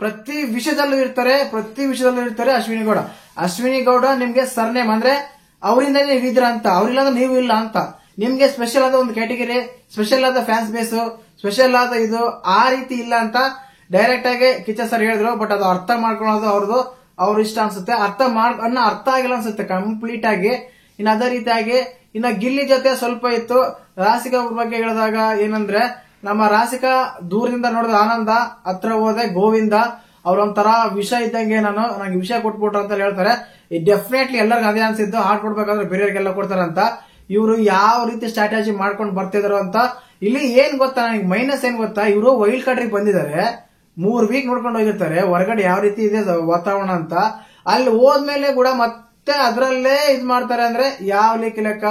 ಪ್ರತಿ ವಿಷಯದಲ್ಲೂ ಇರ್ತಾರೆ ಅಶ್ವಿನಿ ಗೌಡ. ಅಶ್ವಿನಿ ಗೌಡ ನಿಮ್ಗೆ ಸರ್ನೇಮ್ ಅಂದ್ರೆ ಅವರಿಂದ ನೀವು ಇದ್ರ ಅಂತ, ಅವ್ರಿಲ್ಲ ಅಂದ್ರೆ ನೀವು ಇಲ್ಲ ಅಂತ. ನಿಮ್ಗೆ ಸ್ಪೆಷಲ್ ಆದ ಒಂದು ಕ್ಯಾಟಗರಿ, ಸ್ಪೆಷಲ್ ಆದ ಫ್ಯಾನ್ಸ್ ಬೇಸ್, ಸ್ಪೆಷಲ್ ಆದ ಇದು ಆ ರೀತಿ ಇಲ್ಲ ಅಂತ ಡೈರೆಕ್ಟ್ ಆಗಿ ಕಿಚ್ಚ ಸರ್ ಹೇಳಿದ್ರು. ಬಟ್ ಅದು ಅರ್ಥ ಮಾಡ್ಕೊಳ್ಳೋದು ಅವ್ರ ಇಷ್ಟ ಅನ್ಸುತ್ತೆ. ಅರ್ಥ ಆಗಿಲ್ಲ ಅನ್ಸುತ್ತೆ ಕಂಪ್ಲೀಟ್ ಆಗಿ. ಇನ್ನು ಅದೇ ರೀತಿಯಾಗಿ ಇನ್ನ ಗಿಲ್ಲಿ ಜೊತೆ ಸ್ವಲ್ಪ ಇತ್ತು. ರಾಶಿಕಾ ಅವ್ರ ಬಗ್ಗೆ ಹೇಳಿದಾಗ ಏನಂದ್ರೆ, ನಮ್ಮ ರಾಶಿಕಾ ದೂರದಿಂದ ನೋಡಿದ ಆನಂದ, ಹತ್ರ ಹೋದೆ ಗೋವಿಂದ. ಅವ್ರೊಂಥರ ವಿಷ ಇದ್ದಂಗೆ, ನಂಗೆ ವಿಷಯ ಕೊಟ್ಬಿಟ್ರು ಅಂತ ಹೇಳ್ತಾರೆ. ಡೆಫಿನೆಟ್ಲಿ ಎಲ್ಲರಿಗೂ ಅದೇ ಅನ್ಸಿದ್ದು, ಹಾಡ್ ಕೊಡ್ಬೇಕಾದ್ರೆ ಬೇರೆಯವ್ರಿಗೆಲ್ಲ ಕೊಡ್ತಾರಂತ. ಇವರು ಯಾವ ರೀತಿ ಸ್ಟ್ರಾಟಜಿ ಮಾಡ್ಕೊಂಡು ಬರ್ತಿದಾರೋ ಅಂತ. ಇಲ್ಲಿ ಏನ್ ಗೊತ್ತಾ, ನನಗೆ ಮೈನಸ್ ಏನ್ ಗೊತ್ತಾ, ಇವರು ವೈಲ್ಡ್ ಕಾರ್ಡ್ರಿಗೆ ಬಂದಿದ್ದಾರೆ, 3 ವೀಕ್ ನೋಡ್ಕೊಂಡು ಹೋಗಿರ್ತಾರೆ ಹೊರಗಡೆ ಯಾವ ರೀತಿ ಇದೆ ವಾತಾವರಣ ಅಂತ. ಅಲ್ಲಿ ಹೋದ್ಮೇಲೆ ಕೂಡ ಮತ್ತೆ ಅದರಲ್ಲೇ ಇದ್ ಮಾಡ್ತಾರೆ ಅಂದ್ರೆ ಯಾವ ಲೆಕ್ಕ.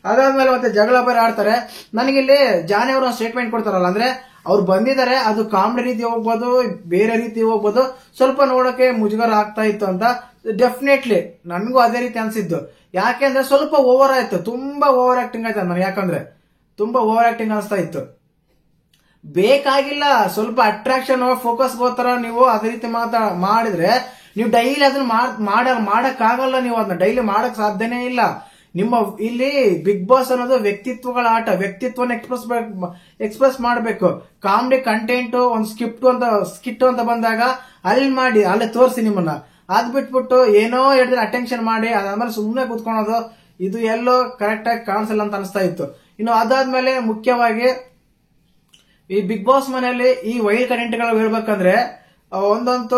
ಅದಾದ್ಮೇಲೆ ಮತ್ತೆ ಜಗಳ ಬೇರೆ ಆಡ್ತಾರೆ. ನನಗಿಲ್ಲಿ ಜಾನಿ ಅವರು ಸ್ಟೇಟ್ಮೆಂಟ್ ಕೊಡ್ತಾರಲ್ಲ, ಅಂದ್ರೆ ಅವ್ರು ಬಂದಿದ್ದಾರೆ, ಅದು ಕಾಮಿಡಿ ರೀತಿ ಹೋಗ್ಬೋದು, ಬೇರೆ ರೀತಿ ಹೋಗ್ಬೋದು, ಸ್ವಲ್ಪ ನೋಡಕ್ಕೆ ಮುಜುಗರ ಆಗ್ತಾ ಇತ್ತು ಅಂತ. ಡೆಫಿನೆಟ್ಲಿ ನನ್ಗೂ ಅದೇ ರೀತಿ ಅನ್ಸಿದ್ದು. ಯಾಕೆಂದ್ರೆ ಸ್ವಲ್ಪ ಓವರ್ ಆಯ್ತು, ತುಂಬಾ ಓವರ್ ಆಕ್ಟಿಂಗ್ ಆಯ್ತು ನನಗೆ. ಯಾಕಂದ್ರೆ ತುಂಬಾ ಓವರ್ ಆಕ್ಟಿಂಗ್ ಅನಿಸ್ತಾ ಇತ್ತು. ಬೇಕಾಗಿಲ್ಲ, ಸ್ವಲ್ಪ ಅಟ್ರಾಕ್ಷನ್ ಫೋಕಸ್ ಗೋತರ ನೀವು ಅದೇ ರೀತಿ ಮಾಡಿದ್ರೆ ನೀವು ಡೈಲಿ ಅದನ್ನ ಮಾಡಕ್ ಆಗಲ್ಲ. ನೀವು ಅದನ್ನ ಡೈಲಿ ಮಾಡಕ್ ಸಾಧ್ಯನೇ ಇಲ್ಲ. ನಿಮ್ಮ ಇಲ್ಲಿ ಬಿಗ್ ಬಾಸ್ ಅನ್ನೋದು ವ್ಯಕ್ತಿತ್ವಗಳ ಆಟ. ವ್ಯಕ್ತಿತ್ವನ ಎಕ್ಸ್ಪ್ರೆಸ್ ಮಾಡಬೇಕು. ಕಾಮಿಡಿ ಕಂಟೆಂಟ್ ಒಂದು ಸ್ಕಿಟ್ ಅಂತ ಬಂದಾಗ ಅಲ್ಲಿ ಮಾಡಿ, ಅಲ್ಲೇ ತೋರಿಸಿ ನಿಮ್ಮನ್ನ. ಅದ್ ಬಿಟ್ಬಿಟ್ಟು ಏನೋ ಹೇಳಿದ್ರೆ ಅಟೆನ್ಷನ್ ಮಾಡಿ ಅದಾದ್ಮೇಲೆ ಸುಮ್ಮನೆ ಕೂತ್ಕೊಳ್ಳೋದು, ಇದು ಎಲ್ಲೋ ಕರೆಕ್ಟ್ ಆಗಿ ಕಾಣಿಸಲ್ಲ ಅಂತ ಅನಿಸ್ತಾ ಇತ್ತು. ಇನ್ನು ಅದಾದ್ಮೇಲೆ ಮುಖ್ಯವಾಗಿ ಈ ಬಿಗ್ ಬಾಸ್ ಮನೆಯಲ್ಲಿ ಈ ವೈಲ್ಡ್ ಕಂಟೆಂಟ್ಗಳು ಹೇಳ್ಬೇಕಂದ್ರೆ ಒಂದಂತೂ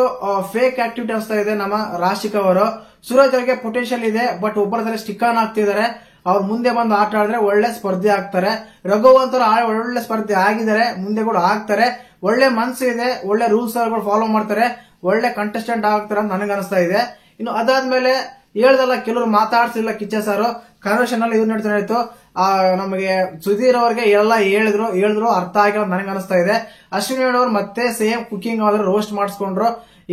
ಫೇಕ್ ಆಕ್ಟಿವಿಟಿ ಅನಿಸ್ತಾ ಇದೆ. ನಮ್ಮ ರಾಶಿಕಾ ಅವರು, ಸೂರಜ್ ಅವರಿಗೆ ಪೊಟೆನ್ಶಿಯಲ್ ಇದೆ, ಬಟ್ ಒಬ್ಬರ ಸ್ಟಿಕ್ ಆನ್ ಆಗ್ತಿದ್ದಾರೆ. ಅವ್ರು ಮುಂದೆ ಬಂದು ಆಟ ಆಡಿದ್ರೆ ಒಳ್ಳೆ ಸ್ಪರ್ಧೆ ಆಗ್ತಾರೆ. ರಘುವಂತರು ಒಳ್ಳೆ ಸ್ಪರ್ಧೆ ಆಗಿದ್ದಾರೆ, ಮುಂದೆ ಕೂಡ ಆಗ್ತಾರೆ. ಒಳ್ಳೆ ಮನಸ್ಸು ಇದೆ, ಒಳ್ಳೆ ರೂಲ್ಸ್ ಫಾಲೋ ಮಾಡ್ತಾರೆ, ಒಳ್ಳೆ ಕಂಟೆಸ್ಟೆಂಟ್ ಆಗ್ತಾರೆ ಅಂತ ನನಗೆ ಅನಿಸ್ತಾ ಇದೆ. ಇನ್ನು ಅದಾದ್ಮೇಲೆ ಹೇಳ್ದಲ್ಲ, ಕೆಲವರು ಮಾತಾಡ್ಸಿಲ್ಲ ಕಿಚ್ಚ ಸಾರು. ಕನ್ವರ್ಷನ್ ಅಲ್ಲಿ ಇವ್ರು ನಡೀತಾ ಇತ್ತು. ನಮಗೆ ಸುಧೀರ್ ಅವ್ರಿಗೆ ಎಲ್ಲ ಹೇಳಿದ್ರು ಅರ್ಥ ಆಗಿರೋ ನನಗೆ ಅನಿಸ್ತಾ ಇದೆ. ಅಶ್ವಿನಿ ಅವರು ಮತ್ತೆ ಸೇಮ್ ಕುಕಿಂಗ್ ಆದ್ರೆ ರೋಸ್ಟ್ ಮಾಡಿಸ್ಕೊಂಡ್ರು.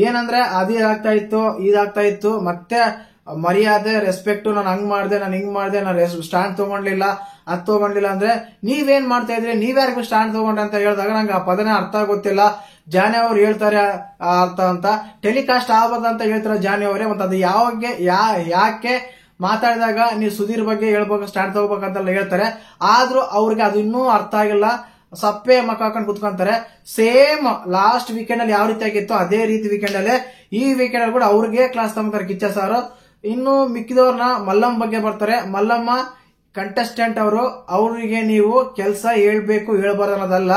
ಏನಂದ್ರೆ ಅದಾಗ್ತಾ ಇತ್ತು, ಇದಾಗ್ತಾ ಇತ್ತು. ಮತ್ತೆ ಮರ್ಯಾದೆ, ರೆಸ್ಪೆಕ್ಟ್, ನಾನು ಹಂಗ್ ಮಾಡ್ದೆ, ನಾನು ಹಿಂಗ್ ಮಾಡ್ದೆ, ನಾನು ಸ್ಟ್ಯಾಂಡ್ ತಗೊಂಡ್ಲಿಲ್ಲ ಅದ್ ತಗೊಂಡಿಲ್ಲ ಅಂದ್ರೆ ನೀವೇನ್ ಮಾಡ್ತಾ ಇದ್ರಿ, ನೀವ್ಯಾರಿಗೂ ಸ್ಟ್ಯಾಂಡ್ ತಗೊಂಡ್ರಿ ಅಂತ ಹೇಳಿದಾಗ ನಂಗೆ ಆ ಪದನೇ ಅರ್ಥ ಗೊತ್ತಿಲ್ಲ. ಜಾನಿ ಅವ್ರು ಹೇಳ್ತಾರೆ ಅರ್ಥ ಅಂತ, ಟೆಲಿಕಾಸ್ಟ್ ಆಗಬಾರ್ದು ಅಂತ ಹೇಳ್ತಾರೆ ಜಾನಿ ಅವರೇ. ಮತ್ತೆ ಅದು ಯಾಕೆ ಮಾತಾಡಿದಾಗ ನೀವು ಸುಧೀರ್ ಬಗ್ಗೆ ಹೇಳ್ಬೇಕು, ಸ್ಟ್ಯಾಂಡ್ ತಗೋಬೇಕಂತೆಲ್ಲ ಹೇಳ್ತಾರೆ. ಆದ್ರೂ ಅವ್ರಿಗೆ ಅದು ಇನ್ನೂ ಅರ್ಥ ಆಗಿಲ್ಲ. ಸಪ್ಪೆ ಮಕ್ಕ ಹಾಕೊಂಡು ಕುತ್ಕೊಂತಾರೆ. ಸೇಮ್ ಲಾಸ್ಟ್ ವೀಕೆಂಡ್ ಅಲ್ಲಿ ಯಾವ ರೀತಿ ಆಗಿತ್ತು ಅದೇ ರೀತಿ ವೀಕೆಂಡ್ ಅಲ್ಲೇ ಈ ವೀಕೆಂಡ್ ಅಲ್ಲಿ ಕೂಡ ಅವ್ರಿಗೆ ಕ್ಲಾಸ್ ತಗೊಂತಾರೆ ಕಿಚ್ಚ ಸಾರು. ಇನ್ನು ಮಿಕ್ಕಿದವ್ರನ್ನ ಮಲ್ಲಮ್ಮ ಬಗ್ಗೆ ಬರ್ತಾರೆ. ಮಲ್ಲಮ್ಮ ಕಂಟೆಸ್ಟೆಂಟ್ ಅವರು, ಅವರಿಗೆ ನೀವು ಕೆಲಸ ಹೇಳ್ಬೇಕು ಹೇಳ್ಬಾರ್ದು ಅನ್ನೋದಲ್ಲ.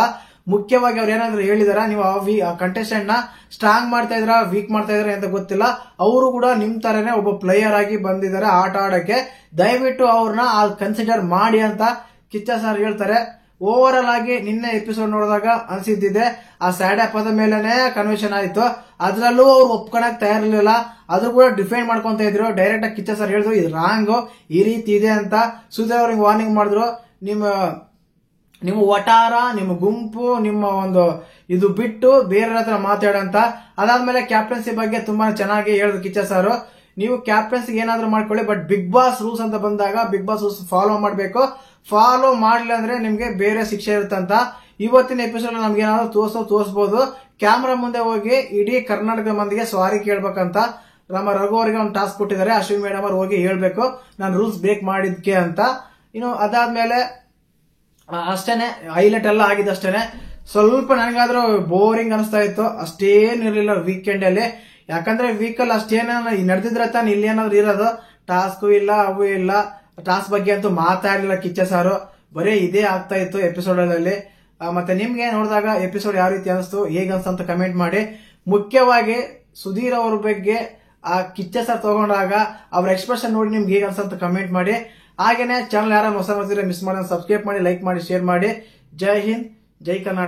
ಮುಖ್ಯವಾಗಿ ಅವ್ರು ಏನಾದ್ರು ಹೇಳಿದಾರ, ನೀವು ಆ ಕಂಟೆಸ್ಟೆಂಟ್ ನ ಸ್ಟ್ರಾಂಗ್ ಮಾಡ್ತಾ ಇದ್ರ ವೀಕ್ ಮಾಡ್ತಾ ಇದ್ರ ಅಂತ ಗೊತ್ತಿಲ್ಲ. ಅವರು ಕೂಡ ನಿಮ್ ತರನೇ ಒಬ್ಬ ಪ್ಲೇಯರ್ ಆಗಿ ಬಂದಿದ್ದಾರೆ ಆಟ ಆಡಕ್ಕೆ. ದಯವಿಟ್ಟು ಅವ್ರನ್ನ ಕನ್ಸಿಡರ್ ಮಾಡಿ ಅಂತ ಕಿಚ್ಚ ಸರ್ ಹೇಳ್ತಾರೆ. ಓವರ್ ಆಲ್ ಆಗಿ ನಿನ್ನೆ ಎಪಿಸೋಡ್ ನೋಡಿದಾಗ ಅನ್ಸಿದ್ದಿದೆ, ಆ ಸ್ಯಾಡ್ ಪದ ಮೇಲೆನೆ ಕನ್ವೆನ್ಷನ್ ಆಯ್ತು. ಅದ್ರಲ್ಲೂ ಅವ್ರು ಒಪ್ಕೊಳಕ್ ತಯಾರಿರ್ಲಿಲ್ಲ. ಅದು ಕೂಡ ಡಿಫೈನ್ ಮಾಡ್ಕೊಂತ ಇದ್ರು. ಡೈರೆಕ್ಟ್ ಆಗಿ ಕಿಚ್ಚ ಸರ್ ಹೇಳಿದ್ರು ಇದು ರಾಂಗ್, ಈ ರೀತಿ ಇದೆ ಅಂತ. ಸುಧೀರ್ ಅವ್ರಿಗೆ ವಾರ್ನಿಂಗ್ ಮಾಡಿದ್ರು, ನಿಮ್ಮ ವಟಾರ, ನಿಮ್ಮ ಗುಂಪು, ನಿಮ್ಮ ಒಂದು ಇದು ಬಿಟ್ಟು ಬೇರೆ ಹತ್ರ ಮಾತಾಡಂತ. ಅದಾದ್ಮೇಲೆ ಕ್ಯಾಪ್ಟನ್ಸಿ ಬಗ್ಗೆ ತುಂಬಾ ಚೆನ್ನಾಗಿ ಹೇಳಿದ್ರು ಕಿಚ್ಚ ಸರ್. ನೀವು ಕ್ಯಾಪ್ಟನ್ಸಿ ಏನಾದ್ರೂ ಮಾಡ್ಕೊಳ್ಳಿ, ಬಟ್ ಬಿಗ್ ಬಾಸ್ ರೂಲ್ಸ್ ಅಂತ ಬಂದಾಗ ಬಿಗ್ ಬಾಸ್ ರೂಲ್ಸ್ ಫಾಲೋ ಮಾಡಬೇಕು. ಫಾಲೋ ಮಾಡಲಿಲ್ಲ ಅಂದ್ರೆ ನಿಮ್ಗೆ ಬೇರೆ ಶಿಕ್ಷೆ ಇರುತ್ತಂತ. ಇವತ್ತಿನ ಎಪಿಸೋಡ್ ನಮ್ಗೆ ಏನಾದ್ರು ತೋರಿಸಬಹುದು. ಕ್ಯಾಮ್ರಾ ಮುಂದೆ ಹೋಗಿ ಇಡೀ ಕರ್ನಾಟಕ ಮಂದಿಗೆ ಸಾರಿ ಕೇಳ್ಬೇಕಂತ ನಮ್ಮ ರಘು ಅವರಿಗೆ ಒಂದು ಟಾಸ್ಕ್ ಕೊಟ್ಟಿದ್ದಾರೆ. ಅಶ್ವಿನಿ ಮೇಡಮ್ ಅವ್ರು ಹೋಗಿ ಹೇಳ್ಬೇಕು ನಾನು ರೂಲ್ಸ್ ಬ್ರೇಕ್ ಮಾಡಿದ್ಕೆ ಅಂತ. ಇನ್ನು ಅದಾದ್ಮೇಲೆ ಅಷ್ಟೇನೆ ಹೈಲೈಟ್ ಎಲ್ಲ ಆಗಿದೆ ಅಷ್ಟೇನೆ. ಸ್ವಲ್ಪ ನನಗಾದ್ರೂ ಬೋರಿಂಗ್ ಅನಿಸ್ತಾ ಇತ್ತು, ಅಷ್ಟೇನಿರ್ಲಿಲ್ಲ ವೀಕೆಂಡ್ ಅಲ್ಲಿ. ಯಾಕಂದ್ರೆ ವೀಕಲ್ಲಿ ಅಷ್ಟೇನ ನಡೆದಿದ್ರೆ ತಾನು ಇಲ್ಲಿ ಏನಾದ್ರು ಇರೋದು. ಟಾಸ್ಕ್ ಇಲ್ಲ, ಅವು ಇಲ್ಲ. ಟಾಸ್ಕ್ ಬಗ್ಗೆ ಅಂತೂ ಮಾತಾಡಲಿಲ್ಲ ಕಿಚ್ಚ ಸಾರು, ಬರೀ ಇದೇ ಆಗ್ತಾ ಇತ್ತು ಎಪಿಸೋಡ್ ಅಲ್ಲಿ. ಮತ್ತೆ ನಿಮ್ಗೆ ನೋಡಿದಾಗ ಎಪಿಸೋಡ್ ಯಾವ ರೀತಿ ಅನಿಸ್ತು, ಹೇಗೆ ಅನ್ಸ್ತಂತ ಕಮೆಂಟ್ ಮಾಡಿ. ಮುಖ್ಯವಾಗಿ ಸುಧೀರ್ ಅವ್ರ ಬಗ್ಗೆ ಆ ಕಿಚ್ಚ ಸರ್ ತಗೊಂಡಾಗ ಅವ್ರ ಎಕ್ಸ್ಪ್ರೆಷನ್ ನೋಡಿ ನಿಮ್ಗೆ ಹೇಗೆ ಅನ್ಸ್ತಂತ ಕಮೆಂಟ್ ಮಾಡಿ. ಹಾಗೇನೆ ಚಾನಲ್ ಯಾರು ಹೊಸ ಮಿಸ್ ಮಾಡಿ ಸಬ್ಸ್ಕ್ರೈಬ್ ಮಾಡಿ, ಲೈಕ್ ಮಾಡಿ, ಶೇರ್ ಮಾಡಿ. ಜೈ ಹಿಂದ್, ಜೈ ಕರ್ನಾಟಕ.